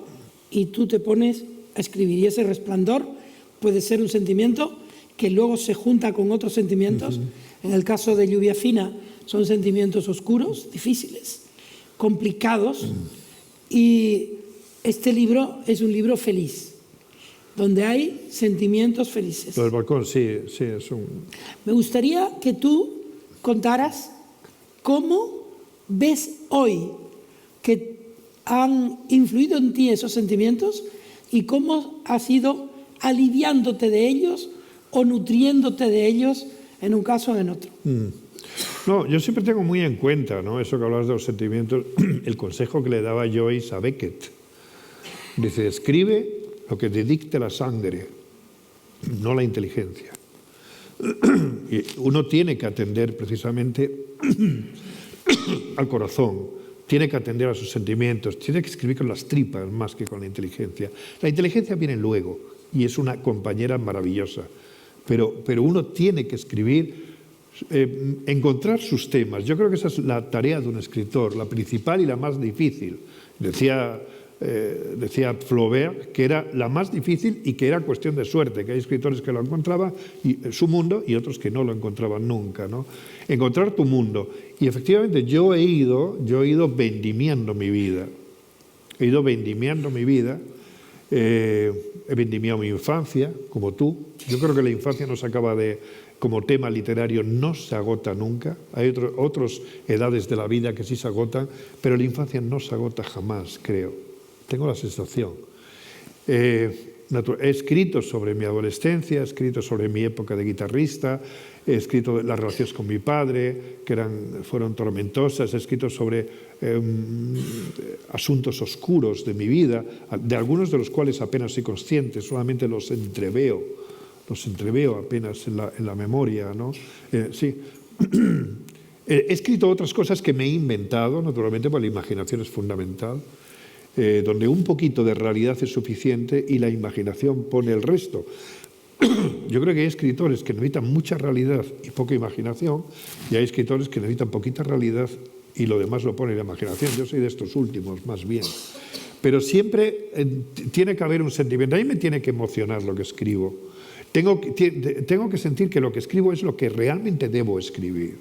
y tú te pones a escribir. Y ese resplandor puede ser un sentimiento que luego se junta con otros sentimientos. En el caso de Lluvia Fina son sentimientos oscuros, difíciles, complicados. Y este libro es un libro feliz, donde hay sentimientos felices. Lo del balcón, sí, es un... Me gustaría que tú contaras cómo ves hoy que han influido en ti esos sentimientos y cómo has ido aliviándote de ellos o nutriéndote de ellos en un caso o en otro. No, yo siempre tengo muy en cuenta, ¿no?, eso que hablabas de los sentimientos, el consejo que le daba Joyce a Beckett. Dice, escribe lo que te dicte la sangre, no la inteligencia. Y uno tiene que atender precisamente al corazón, tiene que atender a sus sentimientos, tiene que escribir con las tripas más que con la inteligencia. La inteligencia viene luego y es una compañera maravillosa, pero uno tiene que escribir, encontrar sus temas. Yo creo que esa es la tarea de un escritor, la principal y la más difícil. Decía Flaubert que era la más difícil y que era cuestión de suerte, que hay escritores que lo encontraban en su mundo y otros que no lo encontraban nunca, ¿no? Encontrar tu mundo. Y efectivamente yo he ido vendimiando mi vida. He vendimiado mi infancia, como tú. Yo creo que la infancia no se acaba de, como tema literario, no se agota nunca. Hay otras edades de la vida que sí se agotan, pero la infancia no se agota jamás, creo. Tengo la sensación. He escrito sobre mi adolescencia, he escrito sobre mi época de guitarrista, he escrito las relaciones con mi padre, que fueron tormentosas, he escrito sobre asuntos oscuros de mi vida, de algunos de los cuales apenas soy consciente, solamente los entreveo apenas en la memoria, ¿no? Sí. He escrito otras cosas que me he inventado, naturalmente, porque la imaginación es fundamental. Donde un poquito de realidad es suficiente y la imaginación pone el resto. Yo creo que hay escritores que necesitan mucha realidad y poca imaginación, y hay escritores que necesitan poquita realidad y lo demás lo pone la imaginación. Yo soy de estos últimos, más bien. Pero siempre tiene que haber un sentimiento. A mí me tiene que emocionar lo que escribo. Tengo que sentir que lo que escribo es lo que realmente debo escribir,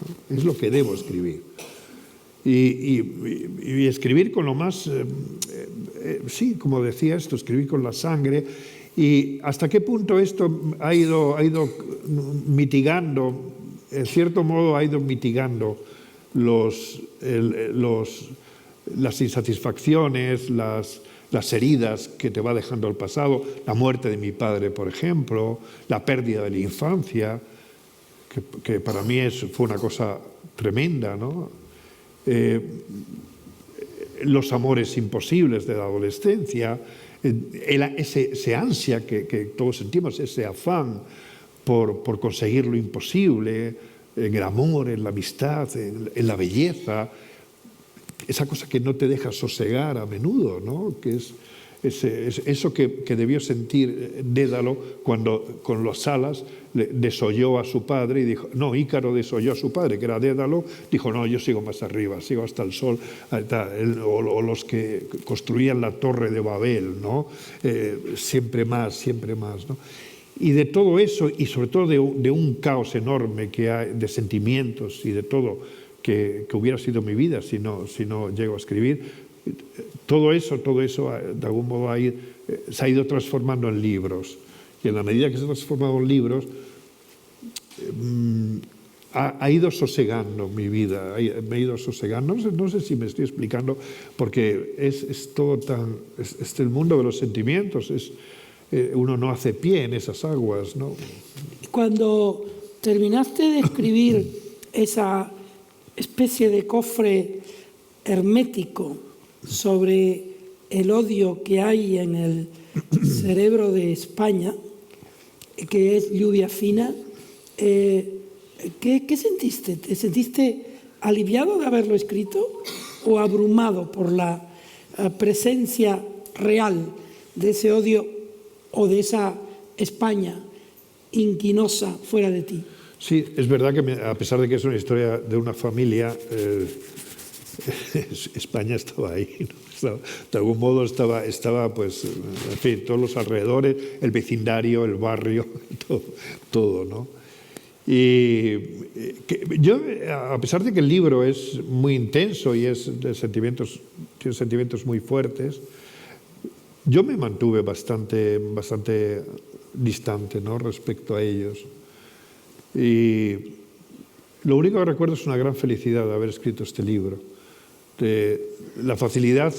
¿no? Es lo que debo escribir. Y escribir con lo más, sí, como decía esto, escribir con la sangre. Y hasta qué punto esto ha ido mitigando, en cierto modo ha ido mitigando las insatisfacciones, las heridas que te va dejando el pasado, la muerte de mi padre, por ejemplo, la pérdida de la infancia, que para mí fue una cosa tremenda, ¿no? Los amores imposibles de la adolescencia, ese ansia que todos sentimos, ese afán por conseguir lo imposible, en el amor, en la amistad, en la belleza, esa cosa que no te deja sosegar a menudo, ¿no? Que es eso que debió sentir Dédalo cuando con las alas desolló a su padre y dijo, no, Ícaro desolló a su padre, que era Dédalo, dijo, no, yo sigo más arriba, sigo hasta el sol, o los que construían la torre de Babel, ¿no? Siempre más, ¿no? Y de todo eso, y sobre todo de un caos enorme que hay de sentimientos y de todo, que hubiera sido mi vida si no llego a escribir, todo eso de algún modo se ha ido transformando en libros. Y en la medida que se ha transformado en libros, ha ido sosegando mi vida, me he ido sosegando. No sé si me estoy explicando, porque es todo tan... Es el mundo de los sentimientos, uno no hace pie en esas aguas, ¿no? Cuando terminaste de escribir esa especie de cofre hermético sobre el odio que hay en el cerebro de España, que es Lluvia Fina, ¿qué sentiste? ¿Te sentiste aliviado de haberlo escrito o abrumado por la presencia real de ese odio o de esa España inquinosa fuera de ti? Sí, es verdad que a pesar de que es una historia de una familia, España estaba ahí, ¿no? De algún modo estaba pues, en fin, todos los alrededores, el vecindario, el barrio, todo, ¿no? Y yo, a pesar de que el libro es muy intenso y tiene sentimientos muy fuertes, yo me mantuve bastante distante, ¿no?, respecto a ellos. Y lo único que recuerdo es una gran felicidad de haber escrito este libro. La facilidad,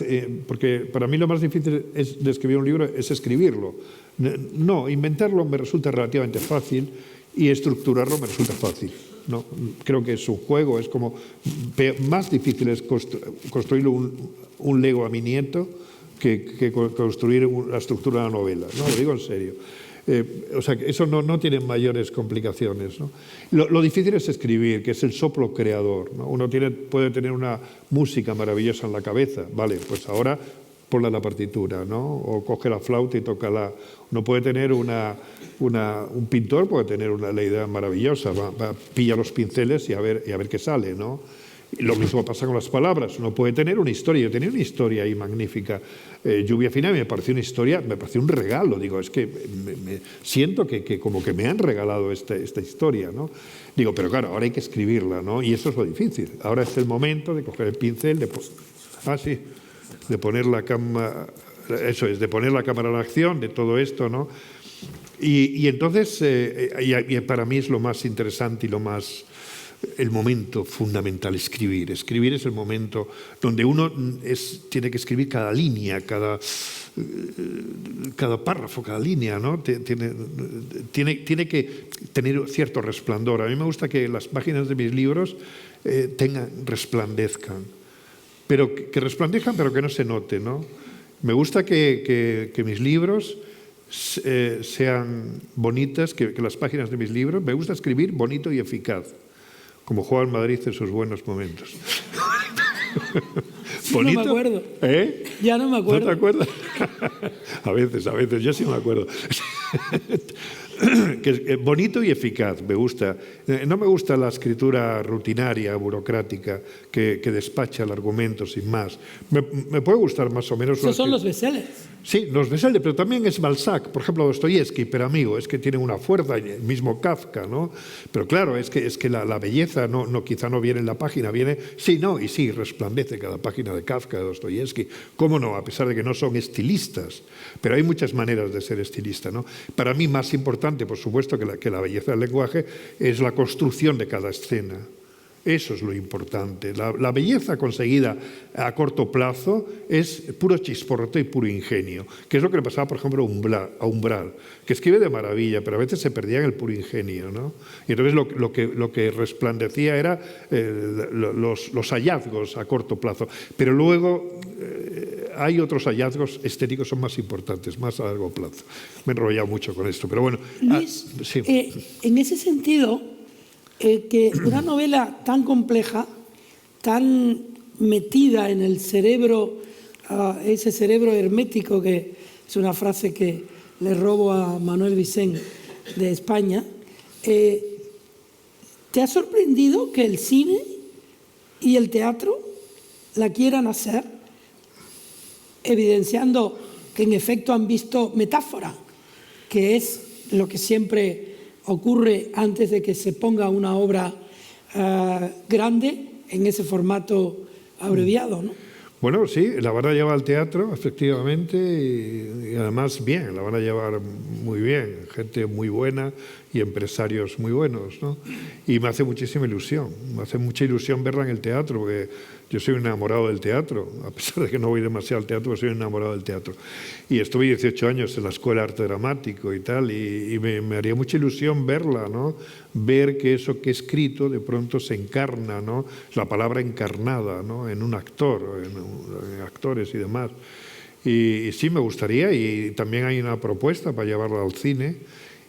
porque para mí lo más difícil de escribir un libro es escribirlo. No, inventarlo me resulta relativamente fácil y estructurarlo me resulta fácil, ¿no? Creo que es un juego, es como más difícil es construir un Lego a mi nieto que construir la estructura de una novela, ¿no? Lo digo en serio. O sea, que eso no tiene mayores complicaciones, ¿no? Lo difícil es escribir, que es el soplo creador, ¿no? Uno puede tener una música maravillosa en la cabeza, vale, pues ahora ponla en la partitura, ¿no? O coge la flauta y tócala. Uno puede tener un pintor puede tener la idea maravillosa, pilla los pinceles y a ver qué sale, ¿no? Y lo mismo pasa con las palabras. Uno puede tener una historia. Yo tenía una historia ahí magnífica. Lluvia Fina me pareció una historia, me pareció un regalo. Digo, es que siento que como que me han regalado esta historia, ¿no? Digo, pero claro, ahora hay que escribirla, ¿no? Y eso es lo difícil. Ahora es el momento de coger el pincel, de poner la cámara, de poner la cámara en acción, de todo esto, ¿no? Y entonces, para mí es lo más interesante y el momento fundamental, escribir. Escribir es el momento donde uno tiene que escribir cada línea, cada párrafo, cada línea, ¿no? Tiene que tener cierto resplandor. A mí me gusta que las páginas de mis libros resplandezcan, pero que resplandezcan, pero que no se note, ¿no? Me gusta que mis libros sean bonitas, que las páginas de mis libros, me gusta escribir bonito y eficaz, como juega el Madrid en sus buenos momentos. ¿Bonito? No me acuerdo. ¿Eh? Ya no me acuerdo. ¿No te acuerdas? A veces, yo sí me acuerdo. Que es bonito y eficaz, me gusta. No me gusta la escritura rutinaria, burocrática, que despacha el argumento sin más. Me puede gustar más o menos... Esos son los bestsellers. Sí, los bestsellers, pero también es Balzac, por ejemplo, Dostoyevsky, pero amigo, es que tiene una fuerza, el mismo Kafka, ¿no? Pero claro, es que la belleza quizá no viene en la página, viene... Sí, resplandece cada página de Kafka, de Dostoyevsky. ¿Cómo no? A pesar de que no son estilistas, pero hay muchas maneras de ser estilista, ¿no? Para mí más importante, por supuesto, que la belleza del lenguaje es la construcción de cada escena. Eso es lo importante. La belleza conseguida a corto plazo es puro chisporrote y puro ingenio, que es lo que le pasaba, por ejemplo, a Umbral, que escribe de maravilla, pero a veces se perdía en el puro ingenio, ¿no? Y entonces lo que resplandecía era los hallazgos a corto plazo. Pero luego hay otros hallazgos estéticos, son más importantes, más a largo plazo. Me he enrollado mucho con esto, pero bueno. Luis, sí. En ese sentido, que una novela tan compleja, tan metida en el cerebro, ese cerebro hermético, que es una frase que le robo a Manuel Vicent de España, ¿te ha sorprendido que el cine y el teatro la quieran hacer, evidenciando que en efecto han visto metáfora, que es lo que siempre ocurre antes de que se ponga una obra grande en ese formato abreviado, ¿no? Bueno, sí, la van a llevar al teatro, efectivamente, y además bien, la van a llevar muy bien, gente muy buena y empresarios muy buenos, ¿no? Y me hace muchísima ilusión, me hace mucha ilusión verla en el teatro, porque yo soy un enamorado del teatro, a pesar de que no voy demasiado al teatro, soy un enamorado del teatro. Y estuve 18 años en la Escuela de Arte Dramático y tal, y me haría mucha ilusión verla, ¿no? Ver que eso que he escrito de pronto se encarna, ¿no? La palabra encarnada, ¿no? En un actor, en actores y demás. Y sí, me gustaría, y también hay una propuesta para llevarla al cine.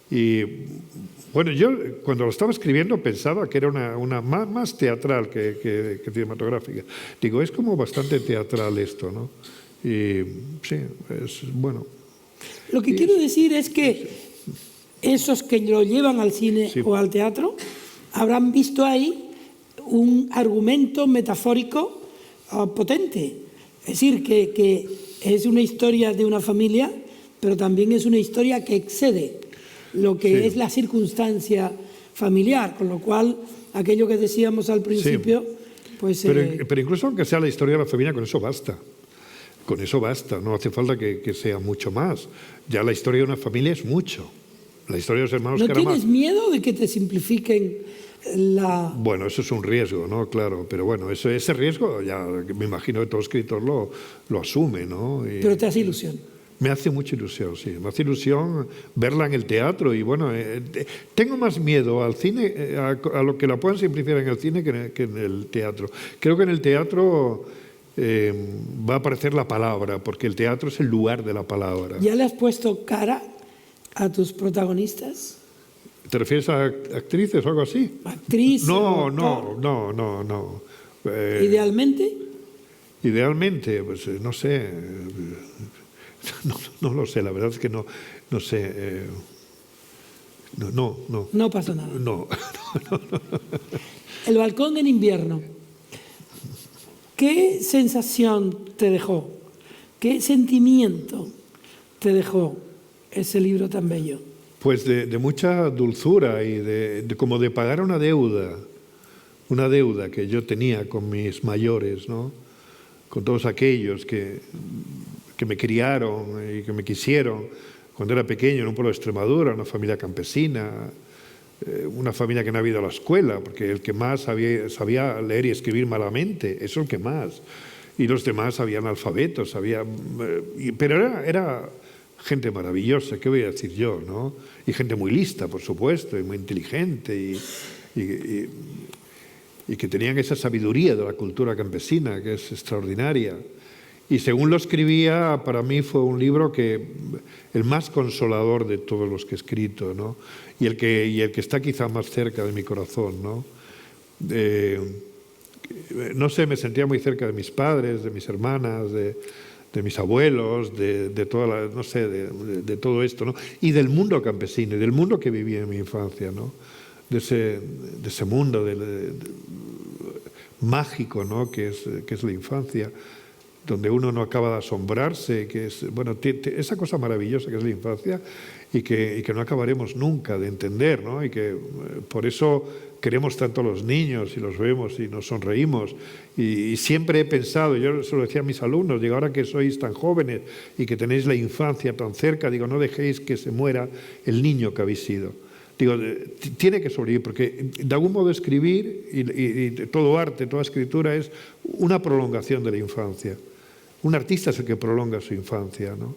Y bueno, yo cuando lo estaba escribiendo pensaba que era una más teatral que cinematográfica. Digo, es como bastante teatral esto, ¿no? Y sí, es bueno. Lo que quiero decir es que esos que lo llevan al cine o al teatro habrán visto ahí un argumento metafórico potente. Es decir, que es una historia de una familia, pero también es una historia que excede lo que es la circunstancia familiar, con lo cual aquello que decíamos al principio, pues... Pero incluso aunque sea la historia de la familia, con eso basta. Con eso basta, no hace falta que sea mucho más. Ya la historia de una familia es mucho. La historia de los hermanos ¿No Karamazov. tienes miedo de que te simplifiquen la...? Bueno, eso es un riesgo, ¿no? Claro, pero bueno, ese riesgo ya me imagino que todo escritor lo asume, ¿no? Pero te hace ilusión. Me hace mucha ilusión, sí. Me hace ilusión verla en el teatro y bueno, tengo más miedo al cine, a lo que la puedan simplificar en el cine que en el teatro. Creo que en el teatro va a aparecer la palabra, porque el teatro es el lugar de la palabra. ¿Ya le has puesto cara a tus protagonistas? ¿Te refieres a actrices o algo así? ¿Actriz? No. ¿Idealmente? Idealmente, pues no sé. No lo sé, la verdad es que no sé. No. No pasa nada. No. El balcón en invierno. ¿Qué sensación te dejó? ¿Qué sentimiento te dejó ese libro tan bello? Pues de mucha dulzura y como de pagar una deuda que yo tenía con mis mayores, ¿no? Con todos aquellos que me criaron y que me quisieron cuando era pequeño en un pueblo de Extremadura, una familia campesina, una familia que no había ido a la escuela, porque el que más sabía leer y escribir malamente, eso es el que más. Y los demás sabían alfabetos, pero era gente maravillosa, ¿qué voy a decir yo, no? Y gente muy lista, por supuesto, y muy inteligente, y que tenían esa sabiduría de la cultura campesina, que es extraordinaria. Y según lo escribía, para mí fue un libro el más consolador de todos los que he escrito, ¿no? Y el que está quizá más cerca de mi corazón, ¿no? No sé, me sentía muy cerca de mis padres, de mis hermanas, de mis abuelos, de todo esto, ¿no? Y del mundo campesino y del mundo que vivía en mi infancia, ¿no? De ese mundo mágico, ¿no? que es la infancia, donde uno no acaba de asombrarse, que es, bueno, esa cosa maravillosa que es la infancia y que no acabaremos nunca de entender, ¿no? Y que por eso queremos tanto a los niños y los vemos y nos sonreímos. Y siempre he pensado, yo se lo decía a mis alumnos, digo, ahora que sois tan jóvenes y que tenéis la infancia tan cerca, digo, no dejéis que se muera el niño que habéis sido. Digo, tiene que sobrevivir, porque de algún modo escribir y todo arte, toda escritura es una prolongación de la infancia. Un artista es el que prolonga su infancia, ¿no?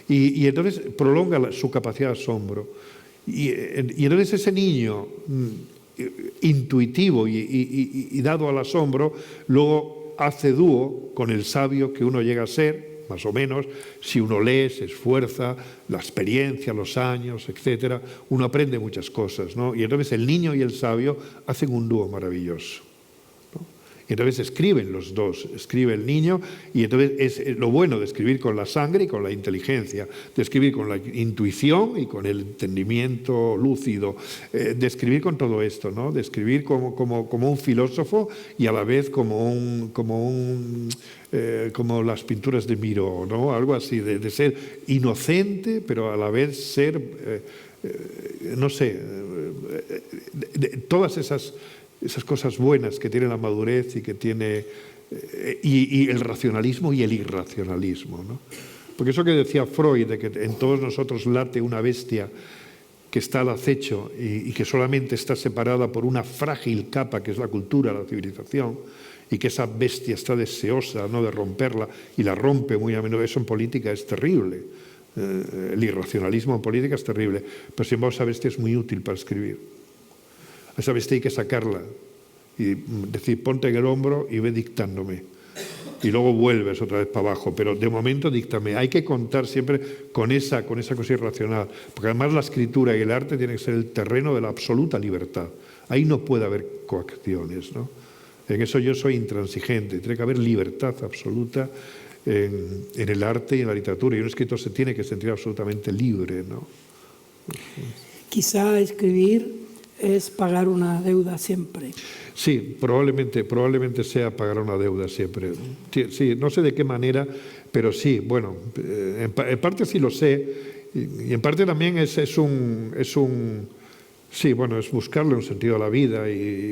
Y entonces prolonga su capacidad de asombro. Y entonces ese niño intuitivo y dado al asombro, luego hace dúo con el sabio que uno llega a ser, más o menos, si uno lee, se esfuerza, la experiencia, los años, etcétera, uno aprende muchas cosas, ¿no? Y entonces el niño y el sabio hacen un dúo maravilloso, ¿no? Y entonces escriben los dos, escribe el niño, y entonces es lo bueno de escribir con la sangre y con la inteligencia, de escribir con la intuición y con el entendimiento lúcido, de escribir con todo esto, ¿no? De escribir como un filósofo y a la vez como las pinturas de Miró, ¿no? Algo así, de ser inocente, pero a la vez ser, no sé, todas esas cosas buenas que tiene la madurez y que tiene y el racionalismo y el irracionalismo, ¿no? Porque eso que decía Freud, de que en todos nosotros late una bestia que está al acecho y que solamente está separada por una frágil capa que es la cultura, la civilización, y que esa bestia está deseosa, ¿no?, de romperla y la rompe muy a menudo, eso en política es terrible. El irracionalismo en política es terrible, pero sin embargo esa bestia es muy útil para escribir. A esa bestia hay que sacarla y decir, ponte en el hombro y ve dictándome. Y luego vuelves otra vez para abajo, pero de momento díctame. Hay que contar siempre con esa cosa irracional, porque además la escritura y el arte tienen que ser el terreno de la absoluta libertad. Ahí no puede haber coacciones, ¿no? En eso yo soy intransigente, tiene que haber libertad absoluta en el arte y en la literatura, y un escritor se tiene que sentir absolutamente libre, ¿no? Quizá escribir es pagar una deuda siempre. Sí, probablemente sea pagar una deuda siempre. Sí, no sé de qué manera, pero sí, bueno, en parte sí lo sé, y en parte también es buscarle un sentido a la vida,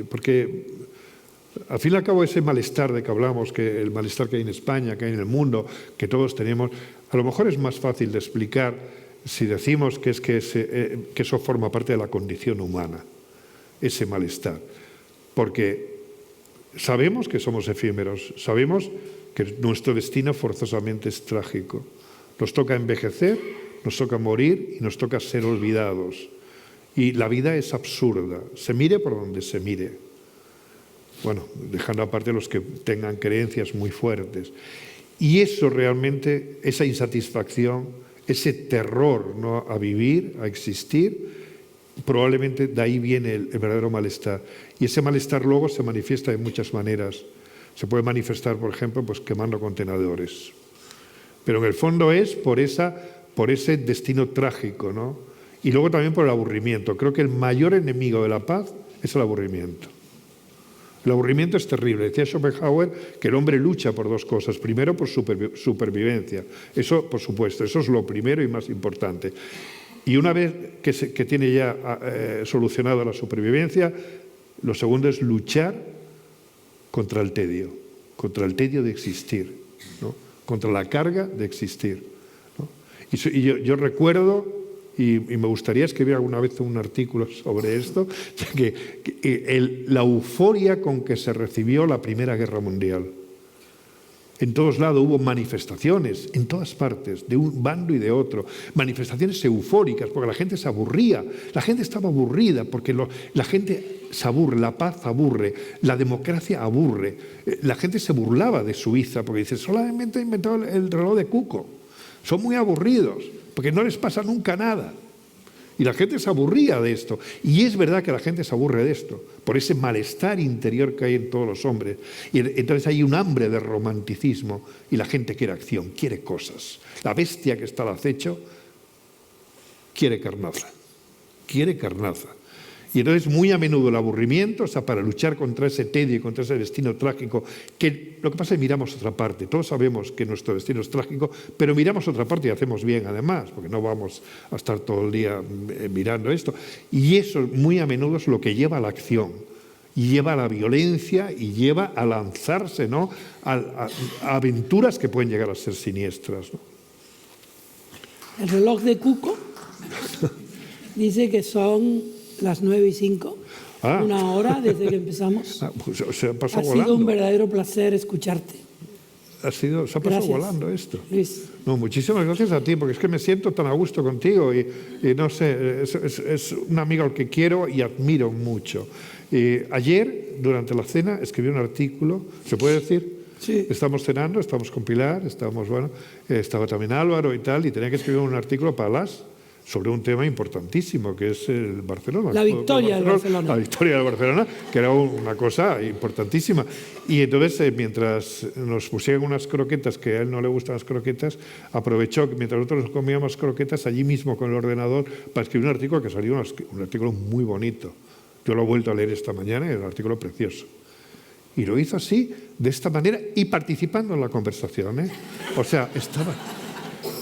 porque al fin y al cabo ese malestar de que hablamos, que el malestar que hay en España, que hay en el mundo, que todos tenemos, a lo mejor es más fácil de explicar si decimos que eso forma parte de la condición humana, ese malestar. Porque sabemos que somos efímeros, sabemos que nuestro destino forzosamente es trágico. Nos toca envejecer, nos toca morir y nos toca ser olvidados. Y la vida es absurda, se mire por donde se mire. Bueno, dejando aparte los que tengan creencias muy fuertes. Y eso realmente, esa insatisfacción, ese terror, ¿no?, a vivir, a existir, probablemente de ahí viene el verdadero malestar. Y ese malestar luego se manifiesta de muchas maneras. Se puede manifestar, por ejemplo, pues quemando contenedores. Pero en el fondo es por ese destino trágico, ¿no? Y luego también por el aburrimiento. Creo que el mayor enemigo de la paz es el aburrimiento. El aburrimiento es terrible. Decía Schopenhauer que el hombre lucha por dos cosas. Primero, por supervivencia. Eso, por supuesto, eso es lo primero y más importante. Y una vez que tiene ya solucionado la supervivencia, lo segundo es luchar contra el tedio de existir, ¿no?, contra la carga de existir, ¿no? Y yo recuerdo, y me gustaría escribir alguna vez un artículo sobre esto, la euforia con que se recibió la Primera Guerra Mundial. En todos lados hubo manifestaciones, en todas partes, de un bando y de otro, manifestaciones eufóricas, porque la gente se aburría, la gente estaba aburrida, porque la gente se aburre, la paz aburre, la democracia aburre, la gente se burlaba de Suiza, porque dice, solamente ha inventado el reloj de cuco, son muy aburridos, porque no les pasa nunca nada. Y la gente se aburría de esto. Y es verdad que la gente se aburre de esto, por ese malestar interior que hay en todos los hombres. Y entonces hay un hambre de romanticismo y la gente quiere acción, quiere cosas. La bestia que está al acecho quiere carnaza, quiere carnaza. Y entonces muy a menudo el aburrimiento, o sea, para luchar contra ese tedio y contra ese destino trágico, que lo que pasa es que miramos otra parte. Todos sabemos que nuestro destino es trágico, pero miramos otra parte y hacemos bien además, porque no vamos a estar todo el día mirando esto. Y eso muy a menudo es lo que lleva a la acción, y lleva a la violencia y lleva a lanzarse, ¿no?, a aventuras que pueden llegar a ser siniestras, ¿no? El reloj de cuco dice que son las 9:05, una hora desde que empezamos. Pues se ha pasado ha volando. sido un verdadero placer escucharte. Se ha pasado volando esto. Luis. No, muchísimas gracias a ti, porque es que me siento tan a gusto contigo y no sé, es un amigo al que quiero y admiro mucho. Ayer, durante la cena, escribí un artículo, ¿se puede decir? Sí. Estamos cenando, estamos con Pilar, estaba también Álvaro y tal, y tenía que escribir un artículo para sobre un tema importantísimo, que es el Barcelona. La victoria del Barcelona. La victoria del Barcelona, que era una cosa importantísima. Y entonces, mientras nos pusieron unas croquetas, que a él no le gustan las croquetas, aprovechó que mientras nosotros comíamos croquetas, allí mismo con el ordenador, para escribir un artículo que salió un artículo muy bonito. Yo lo he vuelto a leer esta mañana y es un artículo precioso. Y lo hizo así, de esta manera, y participando en la conversación, ¿eh? O sea, estaba...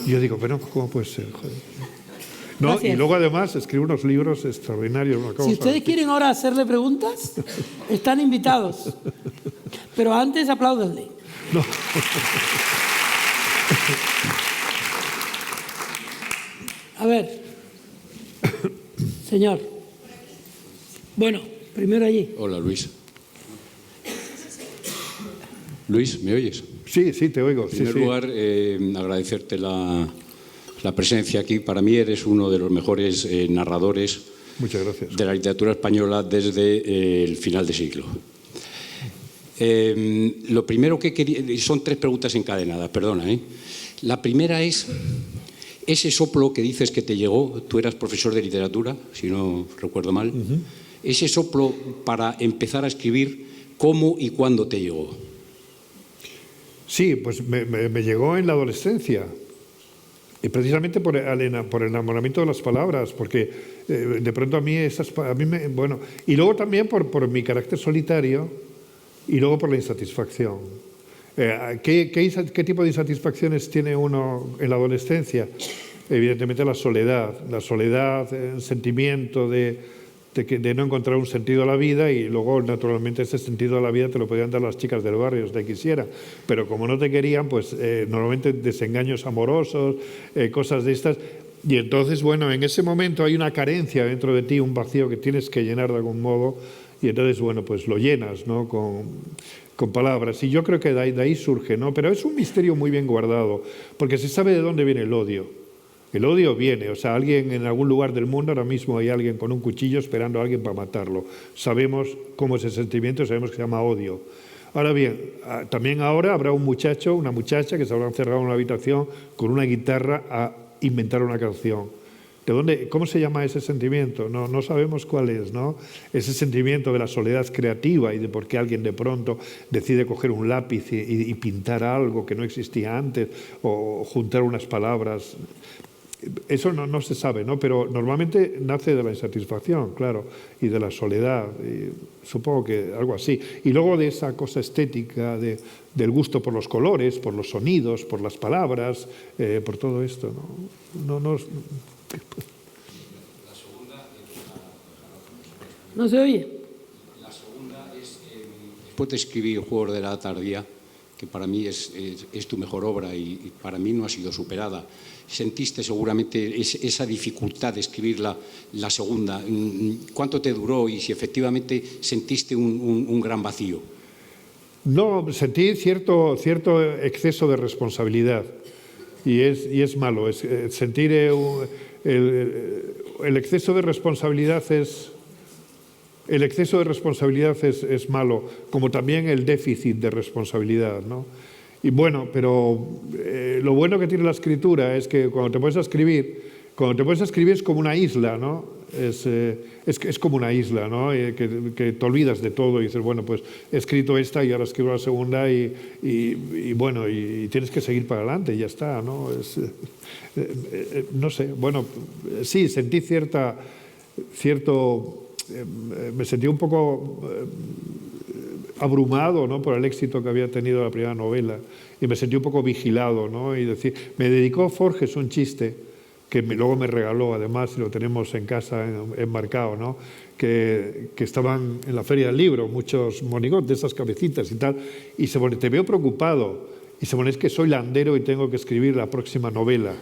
Yo digo, pero ¿cómo puede ser? Joder. No, y luego además escribe unos libros extraordinarios. Si ustedes quieren ahora hacerle preguntas, están invitados. Pero antes apláudanle. No. A ver, señor. Bueno, primero allí. Hola, Luis. Luis, ¿me oyes? Sí, te oigo. En primer lugar, agradecerte la presencia aquí. Para mí eres uno de los mejores narradores. Muchas gracias. De la literatura española desde el final de siglo. Lo primero que quería... Son 3 preguntas encadenadas, perdona. La primera es, ese soplo que dices que te llegó, tú eras profesor de literatura, si no recuerdo mal, ese soplo para empezar a escribir, ¿cómo y cuándo te llegó? Sí, pues me llegó en la adolescencia. Y precisamente por el enamoramiento de las palabras, porque de pronto a mí bueno, y luego también por mi carácter solitario y luego por la insatisfacción. ¿Qué tipo de insatisfacciones tiene uno en la adolescencia? Evidentemente la soledad, el sentimiento de no encontrar un sentido a la vida, y luego naturalmente ese sentido a la vida te lo podían dar las chicas del barrio si te quisieran, pero como no te querían, pues normalmente desengaños amorosos, cosas de estas, y entonces bueno, en ese momento hay una carencia dentro de ti, un vacío que tienes que llenar de algún modo, y entonces bueno, pues lo llenas, ¿no? con palabras, y yo creo que de ahí surge, ¿no? Pero es un misterio muy bien guardado, porque se sabe de dónde viene el odio. El odio viene, o sea, alguien en algún lugar del mundo, ahora mismo hay alguien con un cuchillo esperando a alguien para matarlo. Sabemos cómo es el sentimiento, sabemos que se llama odio. Ahora bien, también ahora habrá un muchacho, una muchacha que se habrá encerrado en una habitación con una guitarra a inventar una canción. ¿De dónde? ¿Cómo se llama ese sentimiento? No sabemos cuál es, ¿no? Ese sentimiento de la soledad creativa y de por qué alguien de pronto decide coger un lápiz y pintar algo que no existía antes, o juntar unas palabras. Eso no se sabe, ¿no? Pero normalmente nace de la insatisfacción, claro, y de la soledad, y supongo que algo así. Y luego de esa cosa estética, del gusto por los colores, por los sonidos, por las palabras, por todo esto, ¿no? No se oye. La segunda es, después de escribir Juegos de la Tardía, que para mí es tu mejor obra y para mí no ha sido superada, sentiste seguramente esa dificultad de escribir la segunda. ¿Cuánto te duró y si efectivamente sentiste un gran vacío? No, sentí cierto exceso de responsabilidad y es malo. Sentir el exceso de responsabilidad es malo, como también el déficit de responsabilidad, ¿no? Y bueno, pero lo bueno que tiene la escritura es que cuando te pones a escribir es como una isla, ¿no? Es como una isla, ¿no? Que te olvidas de todo y dices, bueno, pues he escrito esta y ahora escribo la segunda y bueno, y tienes que seguir para adelante y ya está, ¿no? No sé, bueno, sí, sentí me sentí un poco abrumado, ¿no? Por el éxito que había tenido la primera novela y me sentí un poco vigilado, ¿no? Y me dedicó Forges un chiste que luego me regaló, además, y lo tenemos en casa enmarcado, ¿no? Que estaban en la Feria del Libro muchos monigotes de esas cabecitas y tal, y se pone, te veo preocupado, y se pone, es que soy landero y tengo que escribir la próxima novela.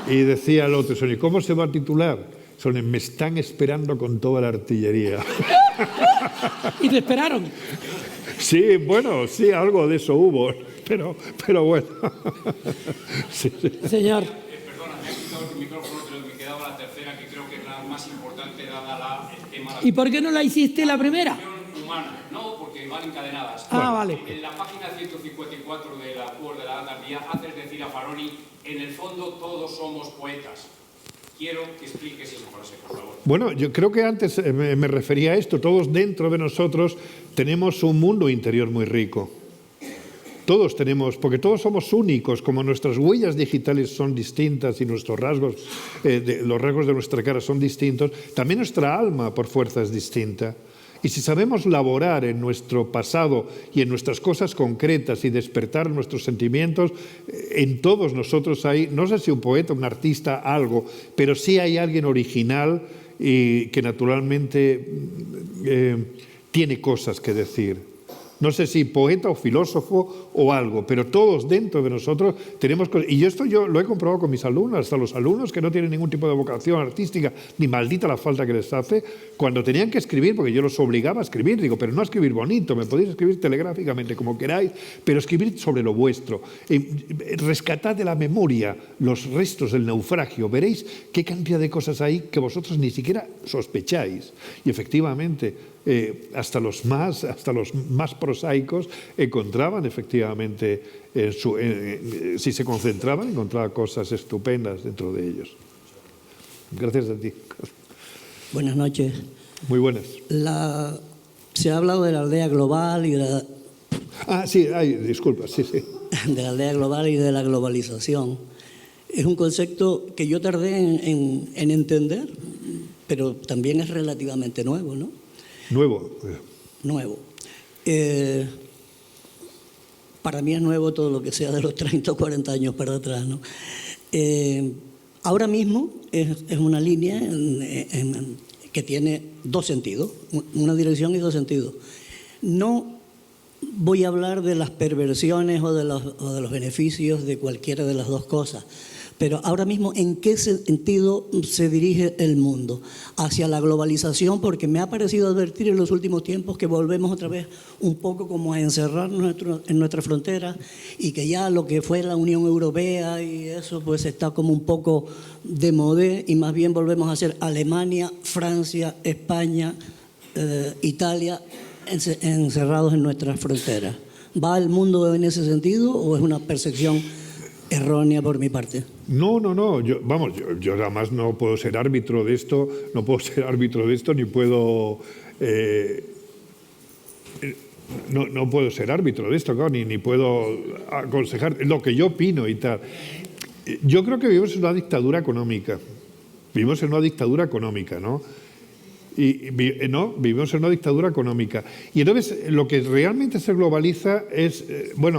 Y decía el otro, ¿y cómo se va a titular? Me están esperando con toda la artillería. ¿Y te esperaron? Sí, bueno, sí, algo de eso hubo, pero bueno. Sí. Señor. Perdona, me ha quitado el micrófono, pero me quedaba la tercera, que creo que es la más importante, dada el tema. ¿Y por qué no la hiciste la primera? Humana, no, porque van encadenadas. Vale. En la página 154 de la Juegos de la Tardía haces decir a Faroni, en el fondo todos somos poetas. Quiero que expliques esa frase, por favor. Bueno, yo creo que antes me refería a esto. Todos dentro de nosotros tenemos un mundo interior muy rico. Todos tenemos, porque todos somos únicos, como nuestras huellas digitales son distintas y nuestros rasgos, los rasgos de nuestra cara son distintos, también nuestra alma por fuerza es distinta. Y si sabemos laborar en nuestro pasado y en nuestras cosas concretas y despertar nuestros sentimientos, en todos nosotros hay, no sé si un poeta, un artista, algo, pero sí hay alguien original y que naturalmente tiene cosas que decir. No sé si poeta o filósofo o algo, pero todos dentro de nosotros tenemos cosas. Y esto yo lo he comprobado con mis alumnos, hasta los alumnos que no tienen ningún tipo de vocación artística, ni maldita la falta que les hace, cuando tenían que escribir, porque yo los obligaba a escribir, digo, pero no a escribir bonito, me podéis escribir telegráficamente, como queráis, pero escribir sobre lo vuestro. Rescatad de la memoria los restos del naufragio, veréis qué cantidad de cosas hay que vosotros ni siquiera sospecháis. Y efectivamente, hasta los más prosaicos encontraban efectivamente, si se concentraban, encontraban cosas estupendas dentro de ellos. Gracias a ti. Buenas noches. Muy buenas. Se ha hablado de la aldea global y de sí, disculpa, sí. de la aldea global y de la globalización. Es un concepto que yo tardé en entender, pero también es relativamente nuevo, ¿no? Nuevo. Nuevo. Para mí es nuevo todo lo que sea de los 30 o 40 años para atrás, ¿no? Ahora mismo es una línea que tiene dos sentidos, una dirección y dos sentidos. No voy a hablar de las perversiones o de los beneficios de cualquiera de las dos cosas, pero ahora mismo, ¿en qué sentido se dirige el mundo? Hacia la globalización, porque me ha parecido advertir en los últimos tiempos que volvemos otra vez un poco como a encerrarnos en nuestra frontera y que ya lo que fue la Unión Europea y eso pues está como un poco de modé y más bien volvemos a ser Alemania, Francia, España, Italia, encerrados en nuestras fronteras. ¿Va el mundo en ese sentido o es una percepción errónea por mi parte? No. Yo además no puedo ser árbitro de esto, ni puedo... no puedo ser árbitro de esto, claro, ni puedo aconsejar lo que yo opino y tal. Yo creo que vivimos en una dictadura económica. ¿No? Vivimos en una dictadura económica. Y entonces lo que realmente se globaliza es,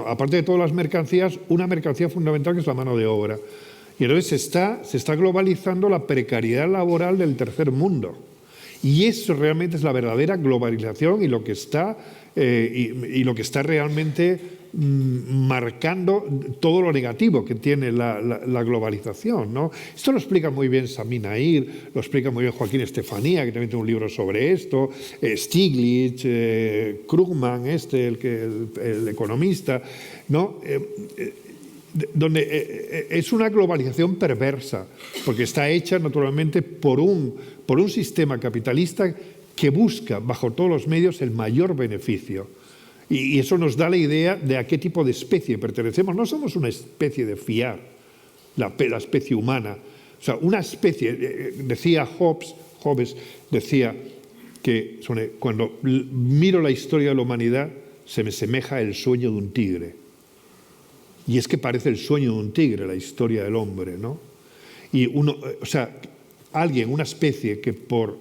aparte de todas las mercancías, una mercancía fundamental que es la mano de obra. Y entonces se está globalizando la precariedad laboral del tercer mundo. Y eso realmente es la verdadera globalización y lo que está realmente marcando todo lo negativo que tiene la globalización, ¿no? Esto lo explica muy bien Sami Nair, lo explica muy bien Joaquín Estefanía, que también tiene un libro sobre esto, Stiglitz, Krugman, el economista, ¿no? Donde es una globalización perversa, porque está hecha naturalmente por un sistema capitalista que busca bajo todos los medios el mayor beneficio. Y eso nos da la idea de a qué tipo de especie pertenecemos. No somos una especie de fiar, la especie humana. O sea, una especie, decía Hobbes decía que cuando miro la historia de la humanidad se me semeja el sueño de un tigre. Y es que parece el sueño de un tigre la historia del hombre, ¿no? Y alguien, una especie que por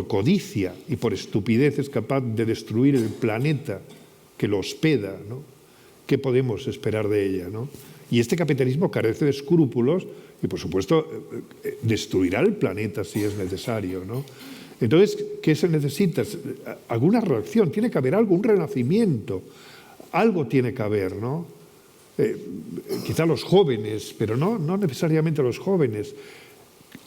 codicia y por estupidez es capaz de destruir el planeta que lo hospeda, ¿no? ¿Qué podemos esperar de ella, ¿no? Y este capitalismo carece de escrúpulos y, por supuesto, destruirá el planeta si es necesario, ¿no? Entonces, ¿qué se necesita? Alguna reacción, tiene que haber algo, un renacimiento, algo tiene que haber, ¿no? Quizá los jóvenes, pero no necesariamente los jóvenes.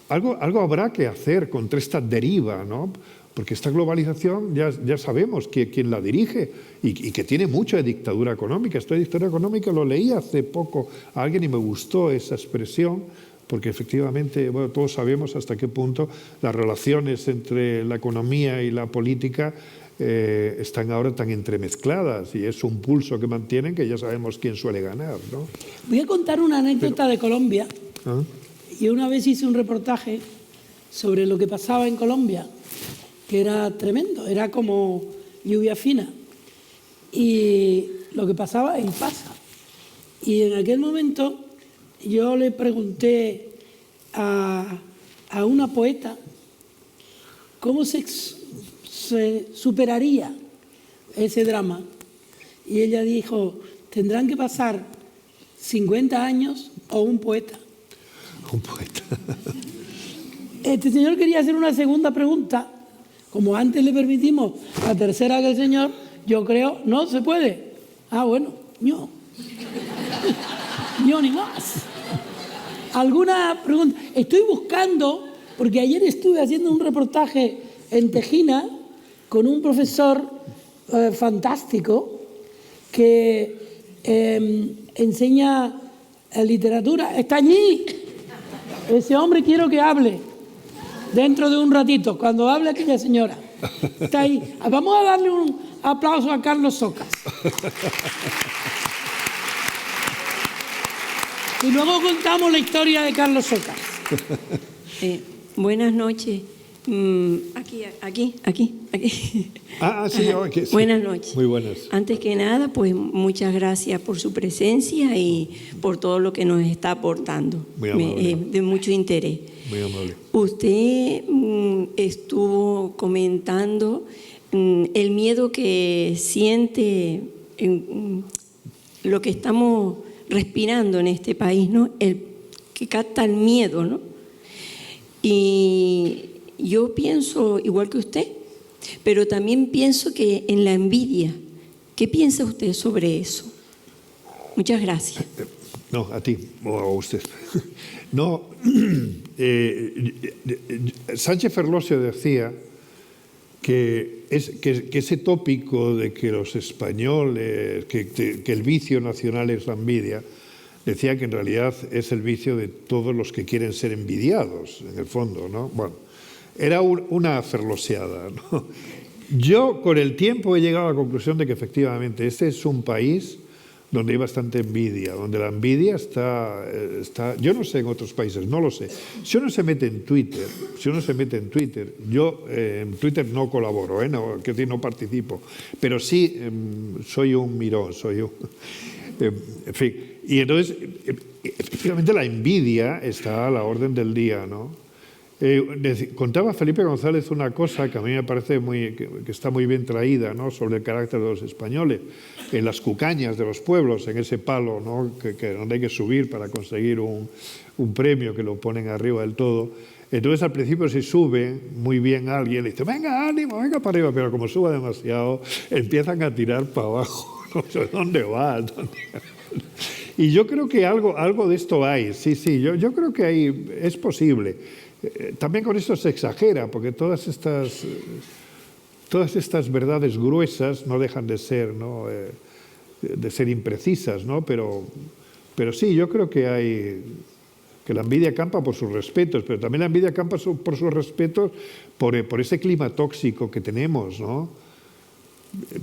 Algo habrá que hacer contra esta deriva, ¿no? Porque esta globalización ya sabemos quién la dirige y que tiene mucha de dictadura económica. Esto de dictadura económica lo leí hace poco a alguien y me gustó esa expresión, porque efectivamente todos sabemos hasta qué punto las relaciones entre la economía y la política están ahora tan entremezcladas y es un pulso que mantienen que ya sabemos quién suele ganar, ¿no? Voy a contar una anécdota de Colombia. ¿Ah? Y una vez hice un reportaje sobre lo que pasaba en Colombia, que era tremendo, era como lluvia fina. Y lo que pasaba y pasa. Y en aquel momento yo le pregunté a una poeta cómo se superaría ese drama. Y ella dijo, tendrán que pasar 50 años o un poeta. Un poeta. Este señor quería hacer una segunda pregunta. Como antes le permitimos la tercera que el señor, yo creo, no se puede. Ah, bueno, yo ni más. ¿Alguna pregunta? Estoy buscando, porque ayer estuve haciendo un reportaje en Tejina con un profesor fantástico que enseña literatura. Está allí. Ese hombre quiero que hable dentro de un ratito, cuando hable aquella señora. Está ahí. Vamos a darle un aplauso a Carlos Socas. Y luego contamos la historia de Carlos Socas. Buenas noches. Aquí. Sí, sí. Buenas noches. Muy buenas. Antes que nada, pues muchas gracias por su presencia y por todo lo que nos está aportando. Muy amable. De mucho interés. Muy amable. Usted estuvo comentando el miedo que siente en lo que estamos respirando en este país, ¿no? El que capta el miedo, ¿no? Y yo pienso igual que usted, pero también pienso que en la envidia. ¿Qué piensa usted sobre eso? Muchas gracias. No, a ti o a usted. No, Sánchez Ferlosio decía que ese tópico de que los españoles, que el vicio nacional es la envidia, decía que en realidad es el vicio de todos los que quieren ser envidiados, en el fondo, ¿no? Bueno, era una ferloseada, ¿no? Yo, con el tiempo, he llegado a la conclusión de que efectivamente este es un país donde hay bastante envidia, donde la envidia está, yo no sé en otros países, no lo sé. Si uno se mete en Twitter, yo en Twitter no colaboro, no participo, pero sí soy un mirón, en fin. Y entonces, efectivamente, la envidia está a la orden del día, ¿no? Contaba Felipe González una cosa que a mí me parece que está muy bien traída, ¿no? Sobre el carácter de los españoles, en las cucañas de los pueblos, en ese palo, ¿no? Donde hay que subir para conseguir un premio que lo ponen arriba del todo. Entonces al principio si sube muy bien alguien, le dice, venga, ánimo, venga para arriba, pero como suba demasiado, empiezan a tirar para abajo. No sé dónde va. Y yo creo que algo de esto hay, sí, yo creo que es posible. También con esto se exagera, porque todas estas verdades gruesas no dejan de ser, ¿no? De ser imprecisas, ¿no? Pero sí, yo creo que la envidia campa por sus respetos, pero también la envidia campa por sus respetos por ese clima tóxico que tenemos, ¿no?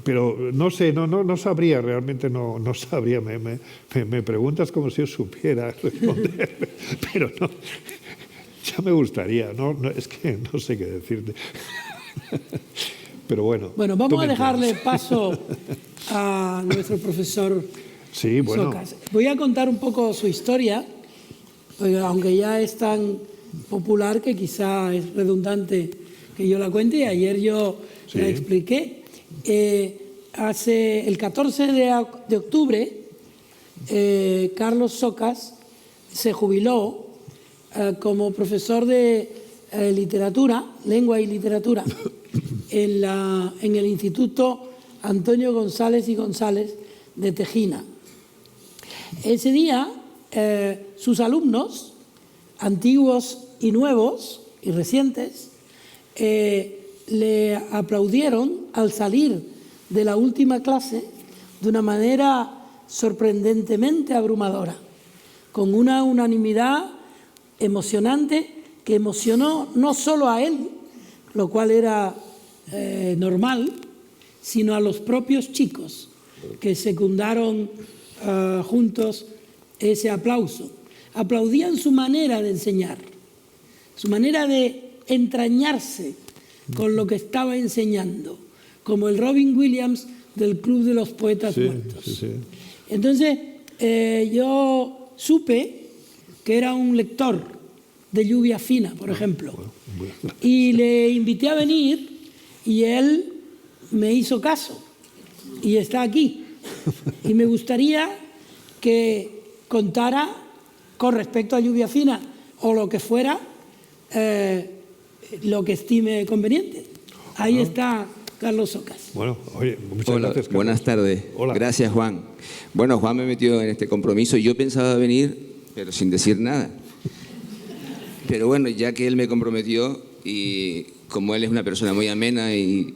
Pero no sé, no sabría, realmente no sabría. Me preguntas como si yo supiera responder, pero no. Ya me gustaría, es que no sé qué decirte. Pero bueno. Bueno, vamos a dejarle paso a nuestro profesor Socas. Voy a contar un poco su historia, aunque ya es tan popular que quizá es redundante que yo la cuente, y ayer yo la expliqué. El 14 de octubre, Carlos Socas se jubiló como profesor de literatura, lengua y literatura, en el Instituto Antonio González y González de Tejina. Ese día, sus alumnos, antiguos y nuevos y recientes, le aplaudieron al salir de la última clase de una manera sorprendentemente abrumadora, con una unanimidad emocionante que emocionó no solo a él, lo cual era normal, sino a los propios chicos que secundaron juntos ese aplauso. Aplaudían su manera de enseñar, su manera de entrañarse con lo que estaba enseñando, como el Robin Williams del Club de los Poetas Muertos. Sí. Entonces, yo supe que era un lector de Lluvia Fina, por ejemplo, y le invité a venir y él me hizo caso y está aquí. Y me gustaría que contara con respecto a Lluvia Fina o lo que fuera, lo que estime conveniente. Ahí está Carlos Socas. Bueno, oye, muchas gracias, Carlos. Buenas tardes. Hola. Gracias, Juan. Bueno, Juan me metió en este compromiso y yo pensaba venir, pero sin decir nada. Pero bueno, ya que él me comprometió y como él es una persona muy amena y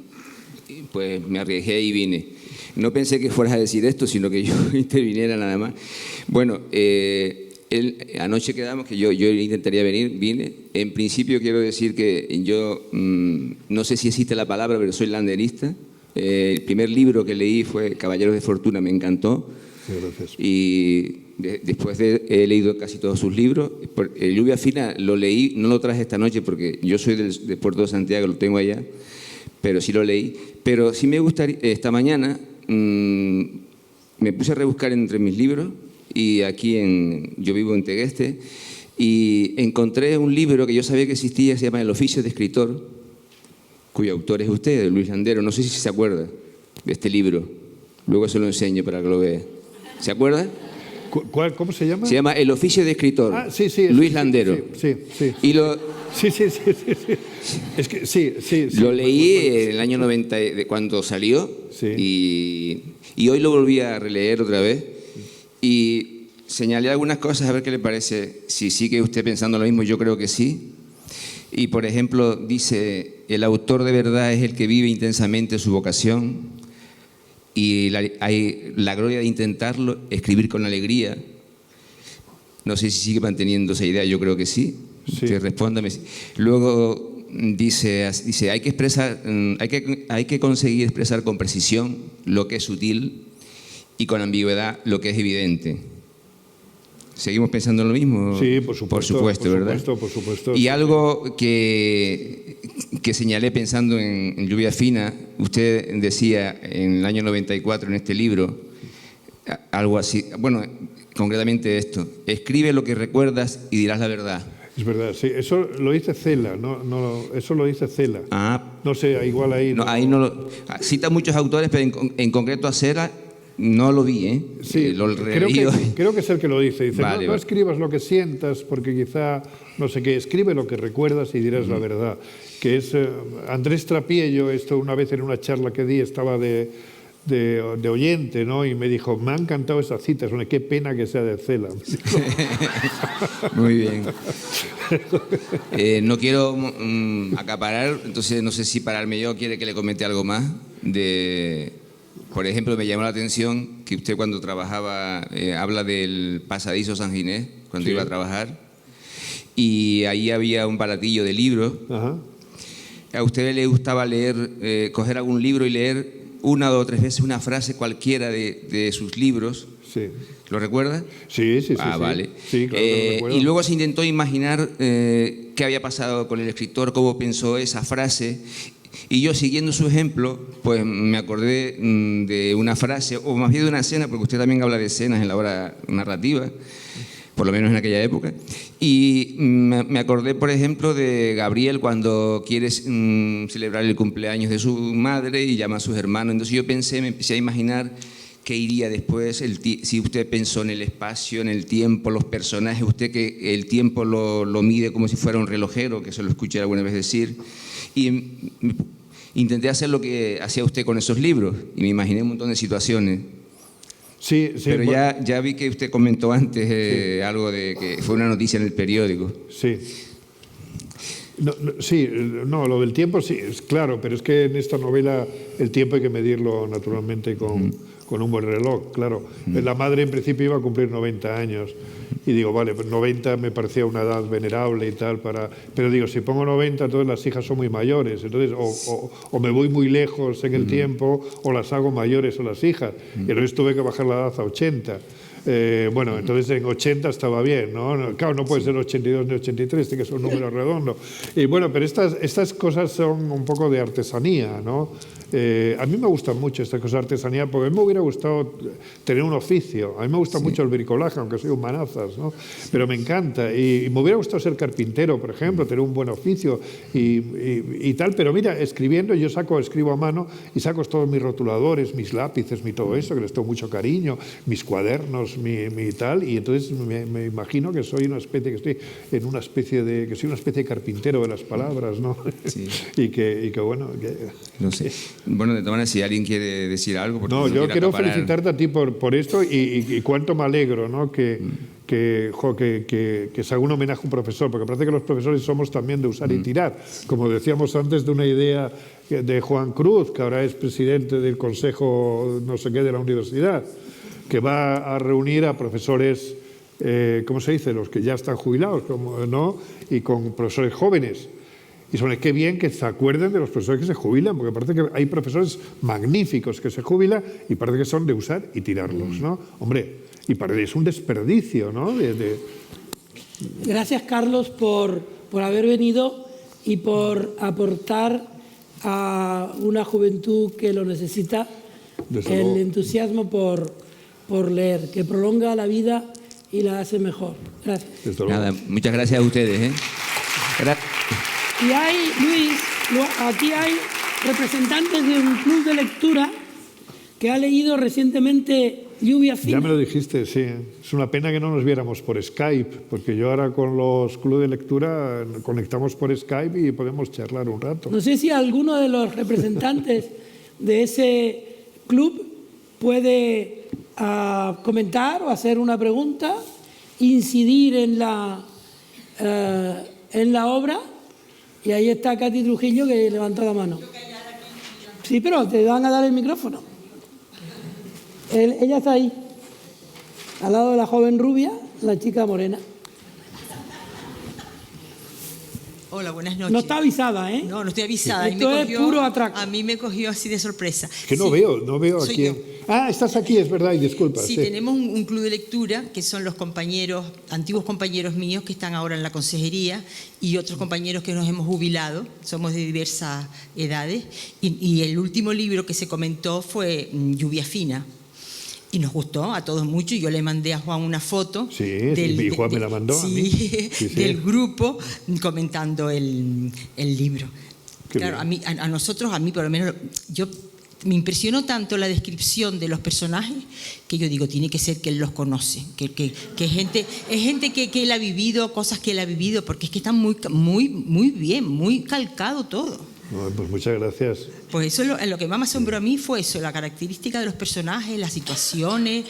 pues me arriesgué y vine. No pensé que fueras a decir esto, sino que yo interviniera nada más. Bueno, anoche quedamos que yo intentaría venir, vine. En principio quiero decir que yo, no sé si existe la palabra, pero soy landerista. El primer libro que leí fue Caballeros de Fortuna, me encantó. Sí, gracias. Y después he leído casi todos sus libros. Lluvia Fina lo leí, no lo traje esta noche porque yo soy de Puerto de Santiago, lo tengo allá, pero sí lo leí. Pero sí me gustaría, esta mañana me puse a rebuscar entre mis libros y yo vivo en Tegueste y encontré un libro que yo sabía que existía, se llama El oficio de escritor, cuyo autor es usted, Luis Landero. No sé si se acuerda de este libro. Luego se lo enseño para que lo vea. ¿Se acuerda? ¿Cómo se llama? Se llama El oficio de escritor. Ah, sí, sí. Luis Landero. Sí. Y lo, Sí. Es que sí. Lo leí en el año 90, cuando salió, sí. y hoy lo volví a releer otra vez. Y señalé algunas cosas a ver qué le parece. Si sigue usted pensando lo mismo, yo creo que sí. Y, por ejemplo, dice, el autor de verdad es el que vive intensamente su vocación y hay la gloria de intentarlo, escribir con alegría. No sé si sigue manteniendo esa idea, yo creo que sí. Usted respóndame. Luego dice hay que expresar, hay que conseguir expresar con precisión lo que es sutil y con ambigüedad lo que es evidente. ¿Seguimos pensando en lo mismo? Sí, por supuesto, ¿verdad? Por supuesto. Y algo que señalé pensando en Lluvia Fina, usted decía en el año 94 en este libro, algo así, bueno, concretamente esto, escribe lo que recuerdas y dirás la verdad. Es verdad, sí, eso lo dice Cela, eso lo dice Cela. No sé, igual ahí... No, ahí no lo... Cita muchos autores, pero en concreto a Cela no lo vi, ¿eh? Sí, lo creo que es el que lo dice. Dice, vale, no escribas lo que sientas, porque quizá, no sé qué, escribe lo que recuerdas y dirás la verdad. Que es Andrés Trapiello, esto una vez en una charla que di, estaba de oyente, ¿no? Y me dijo, me ha encantado esa cita, es una qué pena que sea de Cela. Muy bien. No quiero acaparar, entonces no sé si pararme yo, quiere que le comente algo más. Por ejemplo, me llamó la atención que usted cuando trabajaba, habla del pasadizo San Ginés, cuando iba a trabajar, y ahí había un baratillo de libros. Ajá. ¿A usted le gustaba leer, coger algún libro y leer una o tres veces una frase cualquiera de sus libros? Sí. ¿Lo recuerda? Sí. Vale. Sí, claro, lo recuerdo. Y luego se intentó imaginar qué había pasado con el escritor, cómo pensó esa frase. Y yo, siguiendo su ejemplo, pues me acordé de una frase, o más bien de una escena, porque usted también habla de escenas en la obra narrativa, por lo menos en aquella época. Y me acordé, por ejemplo, de Gabriel cuando quiere celebrar el cumpleaños de su madre y llama a sus hermanos. Entonces yo me empecé a imaginar qué iría después, si usted pensó en el espacio, en el tiempo, los personajes, usted que el tiempo lo mide como si fuera un relojero, que se lo escuché alguna vez decir. Y intenté hacer lo que hacía usted con esos libros y me imaginé un montón de situaciones. Sí, pero ya vi que usted comentó antes algo de que fue una noticia en el periódico. Sí. No, lo del tiempo sí, es claro, pero es que en esta novela el tiempo hay que medirlo naturalmente con un buen reloj, claro. La madre en principio iba a cumplir 90 años y digo, vale, pues 90 me parecía una edad venerable y tal, pero digo, si pongo 90, entonces las hijas son muy mayores, entonces o me voy muy lejos en el tiempo o las hago mayores a las hijas, y entonces tuve que bajar la edad a 80. Bueno, entonces en 80 estaba bien, ¿no? Claro, no puede ser 82 ni 83, tiene que ser un número redondo. Y bueno, pero estas cosas son un poco de artesanía, ¿no? A mí me gustan mucho estas cosas de artesanía porque a mí me hubiera gustado tener un oficio. A mí me gusta mucho el bricolaje, aunque soy un manazas, ¿no? Pero me encanta. Y me hubiera gustado ser carpintero, por ejemplo, tener un buen oficio y tal. Pero mira, escribiendo, yo escribo a mano y saco todos mis rotuladores, mis lápices, mi todo eso, que les tengo mucho cariño, mis cuadernos, mi tal. Y entonces me imagino que soy una especie, que estoy en una especie de carpintero de las palabras, ¿no? Sí. y que bueno... No sé. Bueno, de todas maneras, si alguien quiere decir algo... No, yo quiero felicitarte a ti por esto y cuánto me alegro, ¿no? Que se haga un homenaje a un profesor, porque parece que los profesores somos también de usar y tirar, como decíamos antes, de una idea de Juan Cruz, que ahora es presidente del consejo no sé qué de la universidad, que va a reunir a profesores, ¿cómo se dice?, los que ya están jubilados, ¿no? Y con profesores jóvenes. Y sobre qué bien que se acuerden de los profesores que se jubilan, porque parece que hay profesores magníficos que se jubilan y parece que son de usar y tirarlos, ¿no? Hombre, y parece es un desperdicio, ¿no? Gracias, Carlos, por haber venido y por aportar a una juventud que lo necesita el entusiasmo por leer, que prolonga la vida y la hace mejor. Gracias. Nada, muchas gracias a ustedes, ¿eh? Y hay, Luis, aquí hay representantes de un club de lectura que ha leído recientemente Lluvia Fina. Ya me lo dijiste, sí. Es una pena que no nos viéramos por Skype, porque yo ahora con los clubes de lectura conectamos por Skype y podemos charlar un rato. No sé si alguno de los representantes de ese club puede comentar o hacer una pregunta, incidir en la obra. Y ahí está Katy Trujillo, que levanta la mano. Sí, pero te van a dar el micrófono. Ella está ahí, al lado de la joven rubia, la chica morena. Hola, buenas noches. No está avisada, ¿eh? No estoy avisada. Esto es puro atraco. A mí me cogió así de sorpresa. Que no veo soy aquí. yo. Ah, estás aquí, es verdad, y disculpa. Sí, tenemos un club de lectura que son los compañeros, antiguos compañeros míos que están ahora en la consejería y otros compañeros que nos hemos jubilado, somos de diversas edades. Y el último libro que se comentó fue Lluvia Fina. Y nos gustó a todos mucho. Yo le mandé a Juan una foto. Sí, y Juan me la mandó a mí. Sí. Del grupo comentando el libro. Qué claro, bien. a nosotros, a mí por lo menos, me impresionó tanto la descripción de los personajes que yo digo, tiene que ser que él los conoce, que es gente que él ha vivido, cosas que él ha vivido, porque es que están muy bien, muy calcado todo. No, pues muchas gracias. Pues eso lo que más me asombró a mí fue eso, la característica de los personajes, las situaciones,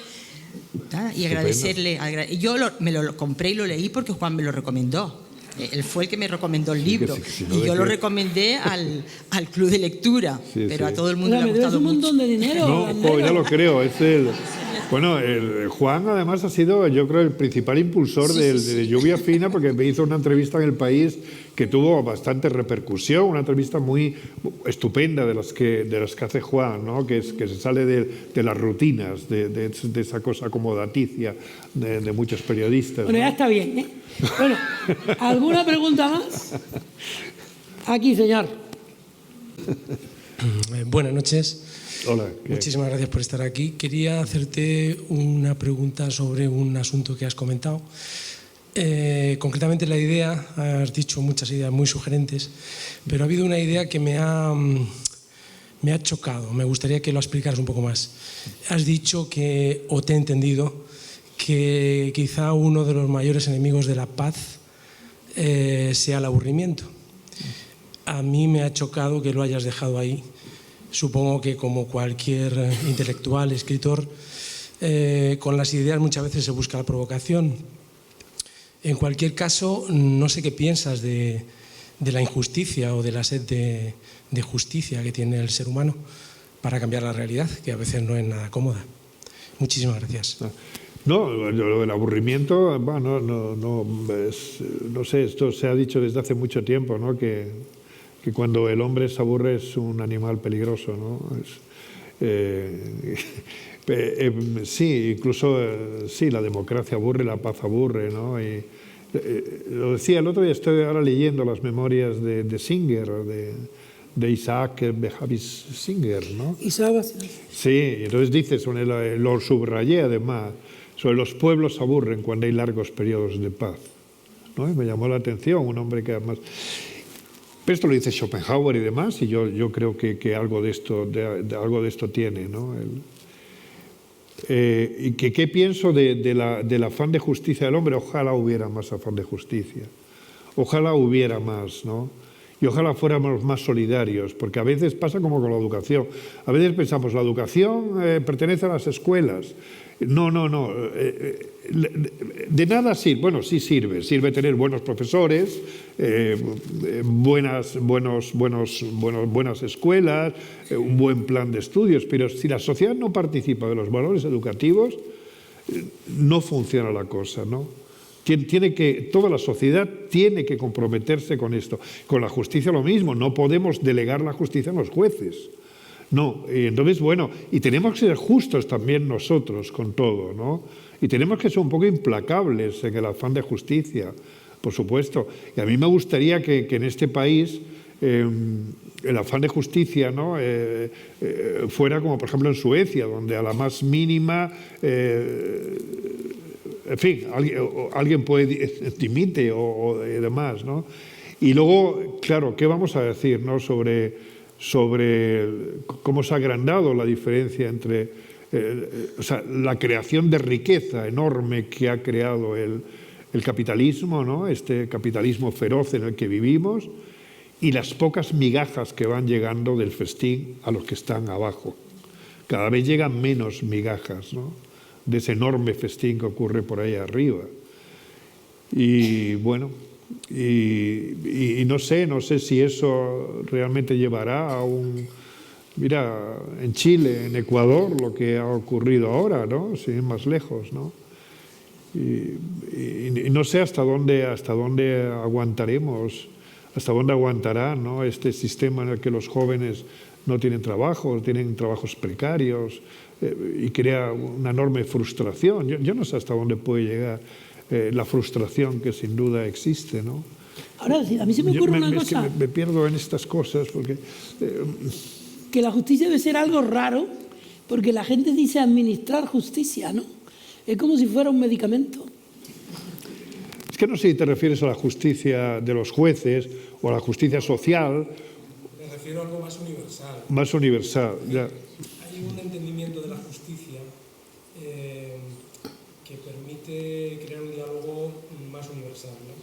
nada, y agradecerle. Yo me lo compré y lo leí porque Juan me lo recomendó. Él fue el que me recomendó el libro. Y yo lo recomendé al club de lectura, pero a todo el mundo le ha me debes gustado un montón mucho. de dinero. No, Andrés. ya lo creo. Bueno, Juan además ha sido, yo creo, el principal impulsor de Lluvia Fina, porque me hizo una entrevista en El País que tuvo bastante repercusión, una entrevista muy estupenda de las que hace Juan, ¿no? que se sale de las rutinas, de esa cosa acomodaticia de muchos periodistas. Bueno, ¿no? ya está bien, ¿eh? Bueno, ¿alguna pregunta más? Aquí, señor. Buenas noches. Hola. Muchísimas gracias por estar aquí. Quería hacerte una pregunta sobre un asunto que has comentado. Concretamente la idea, has dicho muchas ideas muy sugerentes, pero ha habido una idea que me ha chocado. Me gustaría que lo explicaras un poco más. Has dicho que, o te he entendido, que quizá uno de los mayores enemigos de la paz sea el aburrimiento. A mí me ha chocado que lo hayas dejado ahí. Supongo que como cualquier intelectual, escritor, con las ideas muchas veces se busca la provocación. En cualquier caso, no sé qué piensas de la injusticia o de la sed de justicia que tiene el ser humano para cambiar la realidad, que a veces no es nada cómoda. Muchísimas gracias. No, lo del aburrimiento, bueno, no sé, esto se ha dicho desde hace mucho tiempo, ¿no? Que cuando el hombre se aburre es un animal peligroso, ¿no? Sí, incluso sí, la democracia aburre, la paz aburre, ¿no? Y, lo decía el otro día, estoy ahora leyendo las memorias de Singer, de Isaac Behavis Singer, ¿no? Isaac. Sí, entonces dice, lo subrayé además, sobre los pueblos aburren cuando hay largos periodos de paz, ¿no? Y me llamó la atención, un hombre que además... Pero esto lo dice Schopenhauer y demás, y yo creo que algo de esto tiene, ¿no? Y ¿qué pienso del afán de justicia del hombre? Ojalá hubiera más afán de justicia, ojalá hubiera más, ¿no? Y ojalá fuéramos más solidarios, porque a veces pasa como con la educación. A veces pensamos, la educación pertenece a las escuelas. No. De nada sirve. Bueno, sí sirve. Sirve tener buenos profesores, buenas escuelas, un buen plan de estudios. Pero si la sociedad no participa de los valores educativos, no funciona la cosa, ¿no? Toda la sociedad tiene que comprometerse con esto. Con la justicia lo mismo, no podemos delegar la justicia a los jueces. No, entonces, bueno, y tenemos que ser justos también nosotros con todo, ¿no? Y tenemos que ser un poco implacables en el afán de justicia, por supuesto. Y a mí me gustaría que en este país el afán de justicia, ¿no? Fuera como, por ejemplo, en Suecia, donde a la más mínima, en fin, alguien puede dimite o demás, ¿no? Y luego, claro, ¿qué vamos a decir, ¿no? sobre cómo se ha agrandado la diferencia entre o sea, la creación de riqueza enorme que ha creado el capitalismo, ¿no? Este capitalismo feroz en el que vivimos, y las pocas migajas que van llegando del festín a los que están abajo. Cada vez llegan menos migajas, ¿no? De ese enorme festín que ocurre por ahí arriba. Y bueno, y no sé si eso realmente llevará a un... Mira, en Chile, en Ecuador, lo que ha ocurrido ahora, ¿no? Sin ir más lejos, ¿no? Y no sé hasta dónde aguantaremos, hasta dónde aguantará, ¿no? Este sistema en el que los jóvenes no tienen trabajo, tienen trabajos precarios, y crea una enorme frustración. Yo no sé hasta dónde puede llegar la frustración que sin duda existe, ¿no? Ahora, a mí se me ocurre una cosa. Es que me pierdo en estas cosas porque... que la justicia debe ser algo raro, porque la gente dice administrar justicia, ¿no? Es como si fuera un medicamento. Es que no sé si te refieres a la justicia de los jueces o a la justicia social. Me refiero a algo más universal. Más universal, ya. Hay un entendimiento de la justicia que permite crear un diálogo más universal, ¿no?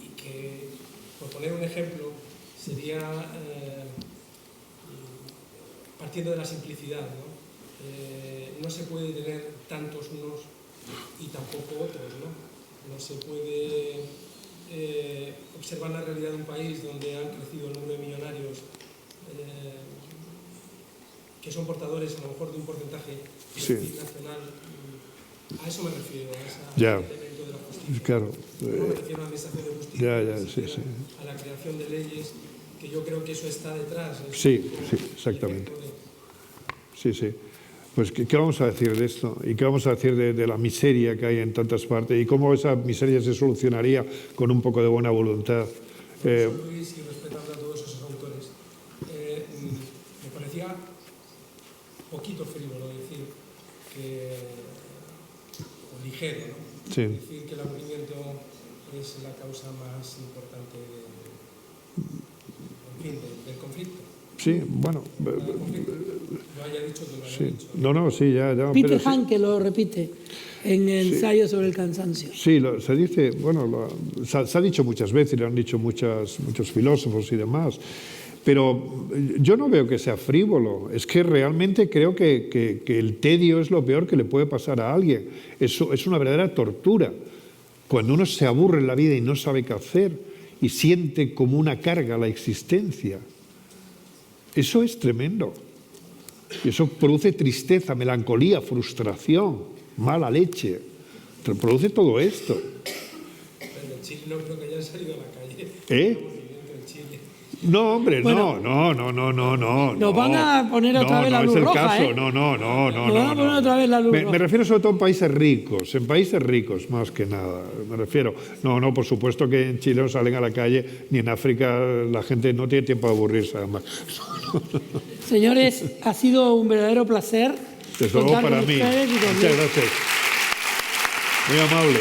Y que, por poner un ejemplo, sería partiendo de la simplicidad, ¿no? No se puede tener tantos unos y tampoco otros, ¿no? No se puede observar la realidad de un país donde han crecido el número de millonarios que son portadores a lo mejor de un porcentaje nacional. A eso me refiero, a ese elemento de la justicia. Claro. No me refiero a la administración de justicia, sí. a la creación de leyes, que yo creo que eso está detrás. Sí, exactamente. Sí. Pues, ¿qué vamos a decir de esto? ¿Y qué vamos a decir de la miseria que hay en tantas partes? ¿Y cómo esa miseria se solucionaría con un poco de buena voluntad? Luis, y respetando a todos esos autores, me parecía poquito frívolo decir o ligero, ¿no? Sí. Decir que el aburrimiento es la causa más importante del conflicto. Sí, bueno. Lo haya dicho que lo haya dicho. No, sí, ya. Peter Hanke lo repite en el ensayo sobre el cansancio. Sí, se dice, bueno, se ha dicho muchas veces, lo han dicho muchos filósofos y demás, pero yo no veo que sea frívolo. Es que realmente creo que el tedio es lo peor que le puede pasar a alguien. Eso es una verdadera tortura. Cuando uno se aburre en la vida y no sabe qué hacer y siente como una carga la existencia, eso es tremendo. Y eso produce tristeza, melancolía, frustración, mala leche. Produce todo esto. Pero en Chile no creo que hayan salido a la calle. No, hombre, bueno, no. Nos van a poner otra vez la luz roja, ¿eh? No. Nos van a poner otra vez la luz roja. Me refiero sobre todo en países ricos más que nada. Me refiero. No, por supuesto que en Chile no salen a la calle, ni en África la gente no tiene tiempo de aburrirse, además. Señores, ha sido un verdadero placer. Desde luego para mí. Muchas gracias. Muy amable.